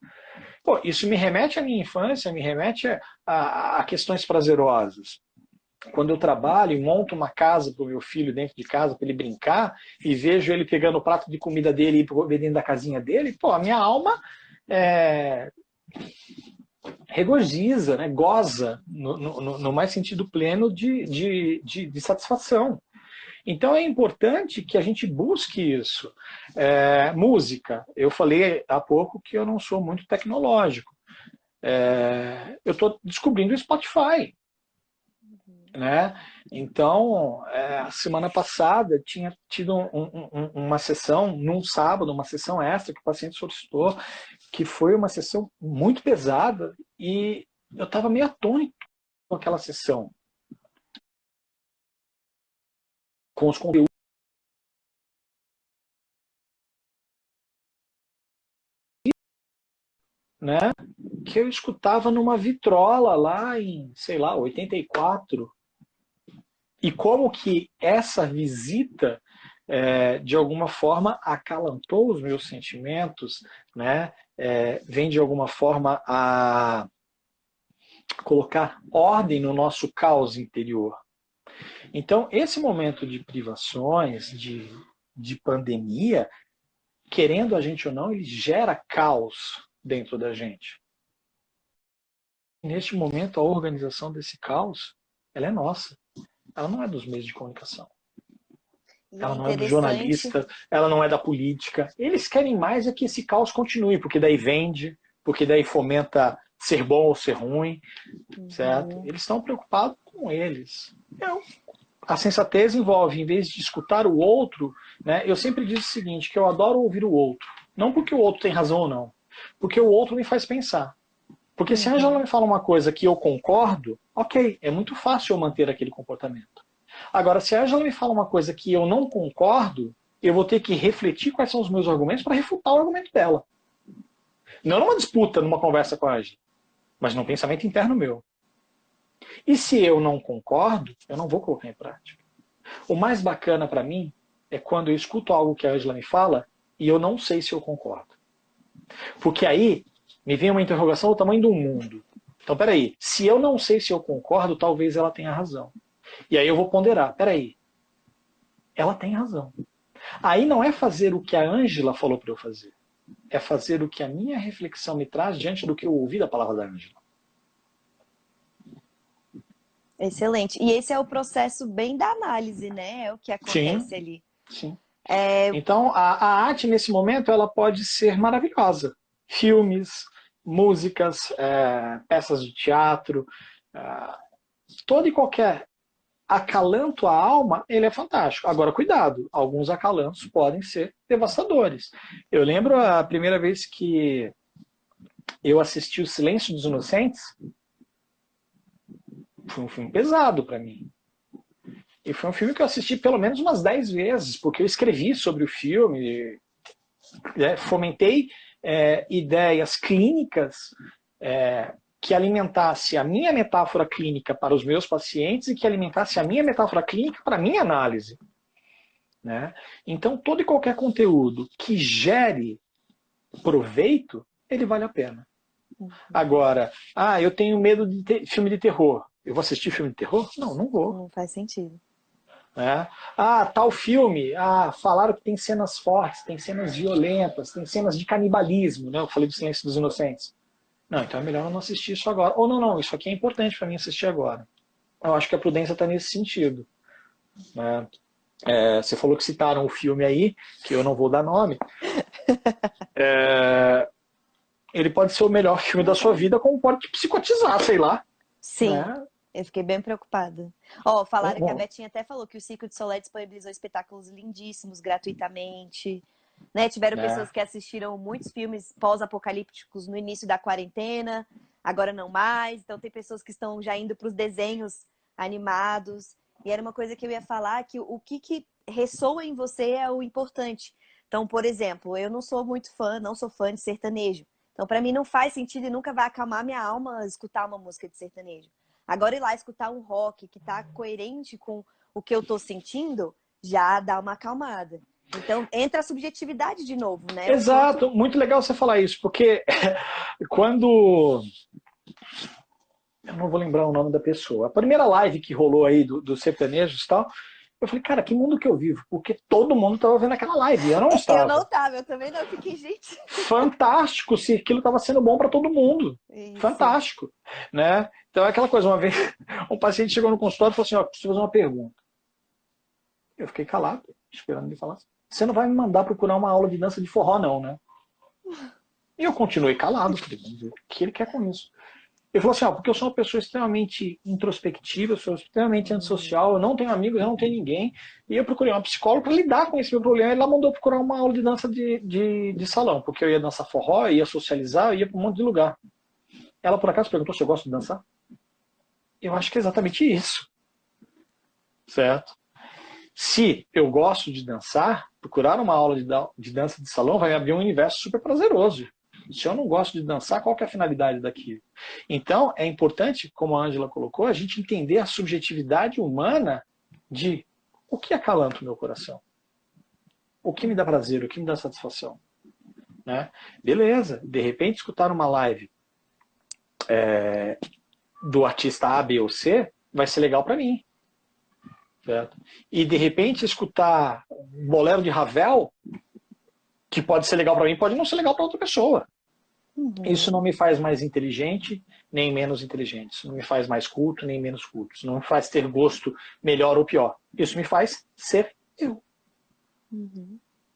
Pô, isso me remete à minha infância, me remete a questões prazerosas. Quando eu trabalho e monto uma casa para o meu filho dentro de casa, para ele brincar, e vejo ele pegando o prato de comida dele e ir dentro da casinha dele, pô, a minha alma regozija, né? Goza, no mais sentido pleno de satisfação. Então é importante que a gente busque isso. Música, eu falei há pouco que eu não sou muito tecnológico. Eu estou descobrindo o Spotify. Né? Então, semana passada tinha tido uma sessão, num sábado, uma sessão extra que o paciente solicitou, que foi uma sessão muito pesada e eu estava meio atônito com aquela sessão, com os conteúdos, né, que eu escutava numa vitrola lá em, sei lá, 84. E como que essa visita, de alguma forma, acalantou os meus sentimentos, né? Vem de alguma forma a colocar ordem no nosso caos interior. Então, esse momento de privações, de pandemia, querendo a gente ou não, ele gera caos dentro da gente. Neste momento, a organização desse caos, ela é nossa. Ela não é dos meios de comunicação. Ela não é do jornalista, ela não é da política. Eles querem mais é que esse caos continue, porque daí vende, porque daí fomenta ser bom ou ser ruim, certo? Eles estão preocupados com eles. A sensatez envolve, em vez de escutar o outro, né, eu sempre digo o seguinte, que eu adoro ouvir o outro. Não porque o outro tem razão ou não, porque o outro me faz pensar. Porque se a Angela me fala uma coisa que eu concordo, ok, é muito fácil eu manter aquele comportamento. Agora, se a Angela me fala uma coisa que eu não concordo, eu vou ter que refletir quais são os meus argumentos para refutar o argumento dela. Não numa disputa, numa conversa com a Angela, mas num pensamento interno meu. E se eu não concordo, eu não vou colocar em prática. O mais bacana para mim é quando eu escuto algo que a Angela me fala e eu não sei se eu concordo. Porque aí me vem uma interrogação do tamanho do mundo. Então, peraí, se eu não sei se eu concordo, talvez ela tenha razão. E aí eu vou ponderar, peraí, ela tem razão. Aí não é fazer o que a Ângela falou para eu fazer. É fazer o que a minha reflexão me traz diante do que eu ouvi da palavra da Ângela. Excelente. E esse é o processo bem da análise, né? É o que acontece ali. Sim. Então, a arte, nesse momento, ela pode ser maravilhosa. Filmes, músicas, peças de teatro, todo e qualquer acalanto à alma, ele é fantástico. Agora, cuidado, alguns acalantos podem ser devastadores. Eu lembro a primeira vez que eu assisti O Silêncio dos Inocentes, foi um filme pesado para mim. E foi um filme que eu assisti pelo menos umas 10 vezes, porque eu escrevi sobre o filme, fomentei ideias clínicas que alimentasse a minha metáfora clínica para os meus pacientes e que alimentasse a minha metáfora clínica para a minha análise. Né? Então, todo e qualquer conteúdo que gere proveito, ele vale a pena. Agora, eu tenho medo de filme de terror. Eu vou assistir filme de terror? Não, não vou. Não faz sentido. né? Ah, tal filme, falaram que tem cenas fortes, tem cenas violentas, tem cenas de canibalismo, né? Eu falei do Silêncio dos Inocentes. Não, então é melhor eu não assistir isso agora. Ou não, isso aqui é importante para mim assistir agora. Eu acho que a prudência está nesse sentido, né? Você falou que citaram o filme aí, que eu não vou dar nome. Ele pode ser o melhor filme da sua vida, como pode te psicotizar, sei lá. Sim, Né? eu fiquei bem preocupada. Ó, falaram que a Betinha até falou que o Circo de Solé disponibilizou espetáculos lindíssimos gratuitamente. Né? Tiveram Né? pessoas que assistiram muitos filmes pós-apocalípticos no início da quarentena, agora não mais. Então tem pessoas que estão já indo para os desenhos animados. E era uma coisa que eu ia falar, que o que ressoa em você é o importante. Então, por exemplo, eu não sou muito fã, não sou fã de sertanejo. Então, para mim, não faz sentido e nunca vai acalmar minha alma escutar uma música de sertanejo. Agora, ir lá escutar um rock que tá coerente com o que eu tô sentindo, já dá uma acalmada. Então, entra a subjetividade de novo, né? O quanto... Exato, muito legal você falar isso, porque quando... Eu não vou lembrar o nome da pessoa. A primeira live que rolou aí dos sertanejos e tal, eu falei, cara, que mundo que eu vivo? Porque todo mundo estava vendo aquela live, eu não Eu não estava. tava, eu também não. Fiquei, gente... Fantástico se aquilo estava sendo bom para todo mundo. Isso. Fantástico. Né? Então é aquela coisa, uma vez um paciente chegou no consultório e falou assim, ó, preciso fazer uma pergunta. Eu fiquei calado, esperando ele falar. Você não vai me mandar procurar uma aula de dança de forró, não, né? E eu continuei calado, falei, vamos ver o que ele quer com isso. Ele falou assim, porque eu sou uma pessoa extremamente introspectiva, eu sou extremamente antissocial, eu não tenho amigos, eu não tenho ninguém, e eu procurei uma psicóloga para lidar com esse meu problema, e ela mandou procurar uma aula de dança de salão, porque eu ia dançar forró, eu ia socializar, eu ia para um monte de lugar. Ela, por acaso, perguntou se eu gosto de dançar. Eu acho que é exatamente isso. Certo? Se eu gosto de dançar, procurar uma aula de dança de salão vai me abrir um universo super prazeroso. Se eu não gosto de dançar, qual que é a finalidade daquilo? Então, é importante, como a Ângela colocou, a gente entender a subjetividade humana de o que acalanta o meu coração, o que me dá prazer, o que me dá satisfação. Né? Beleza, de repente escutar uma live do artista A, B ou C vai ser legal para mim. Certo? E de repente escutar um bolero de Ravel, que pode ser legal para mim, pode não ser legal para outra pessoa. Isso não me faz mais inteligente, nem menos inteligente. Isso não me faz mais culto, nem menos culto. Isso não me faz ter gosto melhor ou pior. Isso me faz ser eu.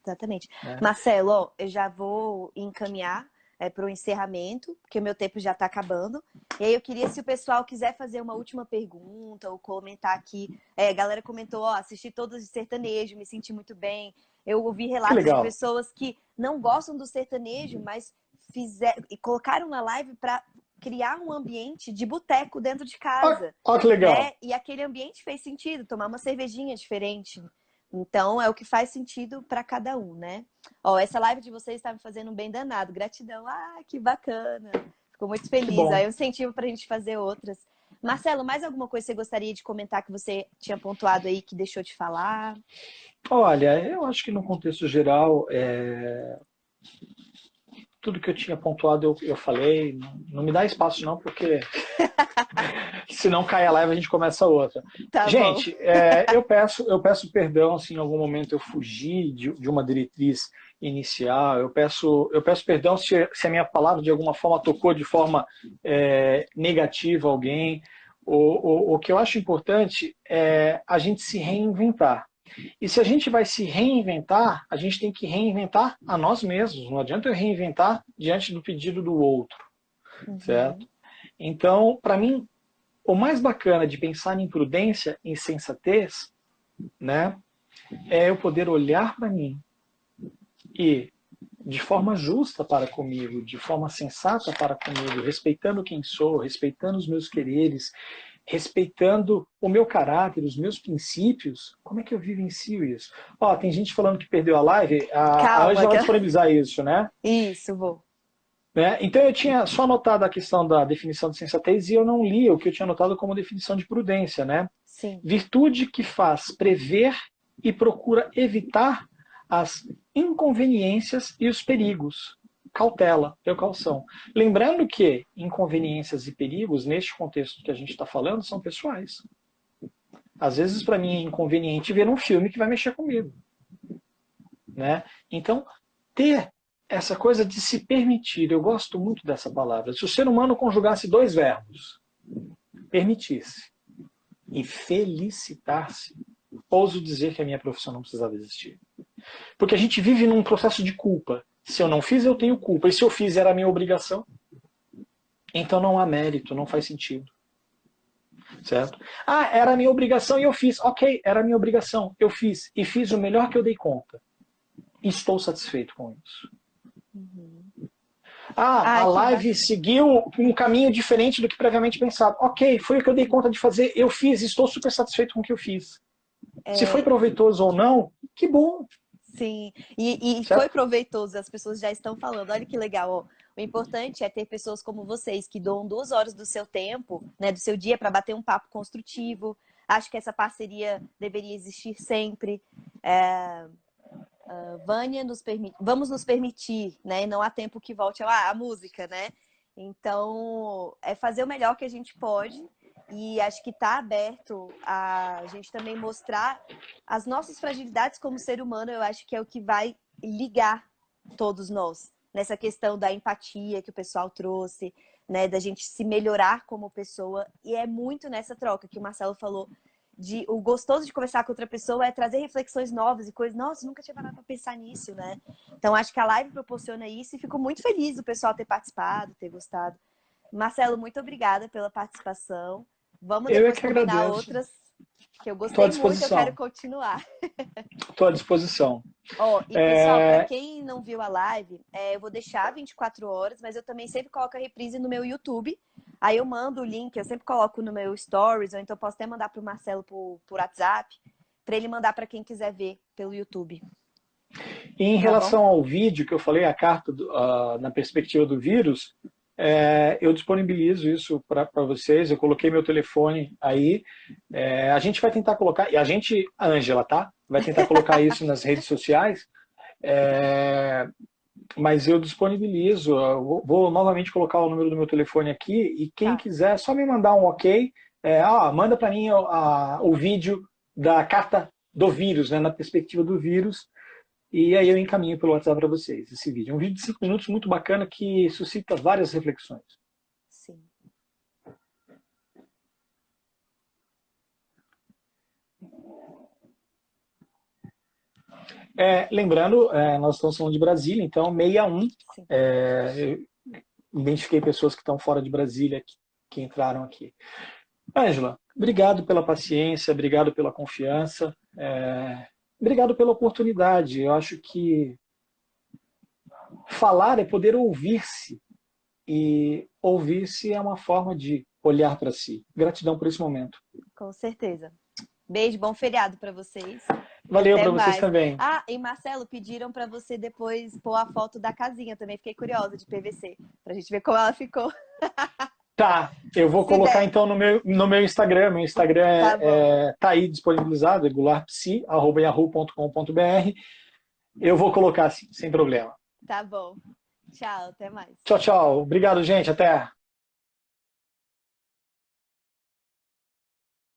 Exatamente. Né? Marcelo, ó, eu já vou encaminhar para o encerramento, porque o meu tempo já está acabando. E aí eu queria, se o pessoal quiser fazer uma última pergunta ou comentar aqui. A galera comentou, ó, assisti todas de sertanejo, me senti muito bem. Eu ouvi Que relatos de legal. pessoas que não gostam do sertanejo, mas fizeram e colocaram na live para criar um ambiente de boteco dentro de casa, Ó que legal. né? E aquele ambiente fez sentido, tomar uma cervejinha diferente. Então, é o que faz sentido para cada um, né? Ó, essa live de vocês está me fazendo um bem danado. Gratidão. Ah, que bacana. Fico muito Que feliz. bom. Aí, um incentivo para a gente fazer outras. Marcelo, mais alguma coisa que você gostaria de comentar que você tinha pontuado aí que deixou de falar? Olha, eu acho que no contexto geral, tudo que eu tinha pontuado eu falei. Não me dá espaço não, porque se não cai a live a gente começa outra. Tá bom. Gente, eu peço perdão se em algum momento eu fugi de uma diretriz inicial. Eu peço perdão se a minha palavra de alguma forma tocou de forma negativa alguém. O que eu acho importante é a gente se reinventar. E se a gente vai se reinventar, a gente tem que reinventar a nós mesmos. Não adianta eu reinventar diante do pedido do outro, certo? Então, para mim, o mais bacana de pensar em prudência, em sensatez, né, é eu poder olhar para mim e, de forma justa para comigo, de forma sensata para comigo, respeitando quem sou, respeitando os meus quereres, respeitando o meu caráter, os meus princípios, como é que eu vivencio isso? Ó, tem gente falando que perdeu a live, a Calma. Ângela vai disponibilizar isso, né? Isso, vou. Né? Então eu tinha só anotado a questão da definição de sensatez e eu não li o que eu tinha anotado como definição de prudência, né? Sim. Virtude que faz prever e procura evitar as inconveniências e os perigos. Cautela, precaução. Lembrando que inconveniências e perigos, neste contexto que a gente está falando, são pessoais. Às vezes, para mim, é inconveniente ver um filme que vai mexer comigo. Né? Então, ter essa coisa de se permitir, eu gosto muito dessa palavra. Se o ser humano conjugasse dois verbos, permitir-se e felicitar-se, ouso dizer que a minha profissão não precisava existir. Porque a gente vive num processo de culpa. Se eu não fiz, eu tenho culpa. E se eu fiz, era a minha obrigação. Então não há mérito, não faz sentido. Certo? Ah, era a minha obrigação e eu fiz. Ok, era a minha obrigação, eu fiz. E fiz o melhor que eu dei conta. E estou satisfeito com isso. Ah, a live seguiu um caminho diferente do que previamente pensado. Ok, foi o que eu dei conta de fazer, eu fiz, estou super satisfeito com o que eu fiz. Se foi proveitoso ou não, que bom. Sim, e foi proveitoso, as pessoas já estão falando, olha que legal, ó. O importante é ter pessoas como vocês, que doam 2 horas do seu tempo, né, do seu dia, para bater um papo construtivo. Acho que essa parceria deveria existir sempre. Vânia, vamos nos permitir, né? Não há tempo que volte a música, né? Então, é fazer o melhor que a gente pode. E acho que está aberto a gente também mostrar as nossas fragilidades como ser humano. Eu acho que é o que vai ligar todos nós nessa questão da empatia que o pessoal trouxe, né, da gente se melhorar como pessoa. E é muito nessa troca que o Marcelo falou. O gostoso de conversar com outra pessoa é trazer reflexões novas e coisas. Nossa, nunca tinha parado para pensar nisso, né? Então acho que a live proporciona isso e fico muito feliz do pessoal ter participado, ter gostado. Marcelo, muito obrigada pela participação. Vamos Eu é depois que combinar agradeço. outras, que eu gostei muito, eu quero continuar. Estou à disposição. E pessoal, para quem não viu a live, eu vou deixar 24 horas, mas eu também sempre coloco a reprise no meu YouTube. Aí eu mando o link, eu sempre coloco no meu Stories, ou então posso até mandar para o Marcelo por WhatsApp, para ele mandar para quem quiser ver pelo YouTube. E em relação ao vídeo que eu falei, a carta na perspectiva do vírus, eu disponibilizo isso para vocês, eu coloquei meu telefone aí, a gente vai tentar colocar, e a Ângela, tá? Vai tentar colocar isso nas redes sociais, mas eu disponibilizo, vou novamente colocar o número do meu telefone aqui, e quem quiser, é só me mandar um ok, manda para mim o vídeo da carta do vírus, né, na perspectiva do vírus, e aí eu encaminho pelo WhatsApp para vocês esse vídeo. É um vídeo de 5 minutos muito bacana que suscita várias reflexões. Sim. Lembrando, nós estamos falando de Brasília, então 61. Eu identifiquei pessoas que estão fora de Brasília que entraram aqui. Ângela, obrigado pela paciência, obrigado pela confiança, obrigado pela oportunidade. Eu acho que falar é poder ouvir-se. E ouvir-se é uma forma de olhar para si. Gratidão por esse momento. Com certeza. Beijo, bom feriado para vocês. Valeu para vocês também. E Marcelo, pediram para você depois pôr a foto da casinha. Também fiquei curiosa de PVC, para a gente ver como ela ficou. Tá, eu vou colocar então no meu Instagram. Meu Instagram tá aí disponibilizado, é gularpsi@yahoo.com.br. Eu vou colocar assim, sem problema. Tá bom. Tchau, até mais. Tchau, tchau. Obrigado, gente. Até.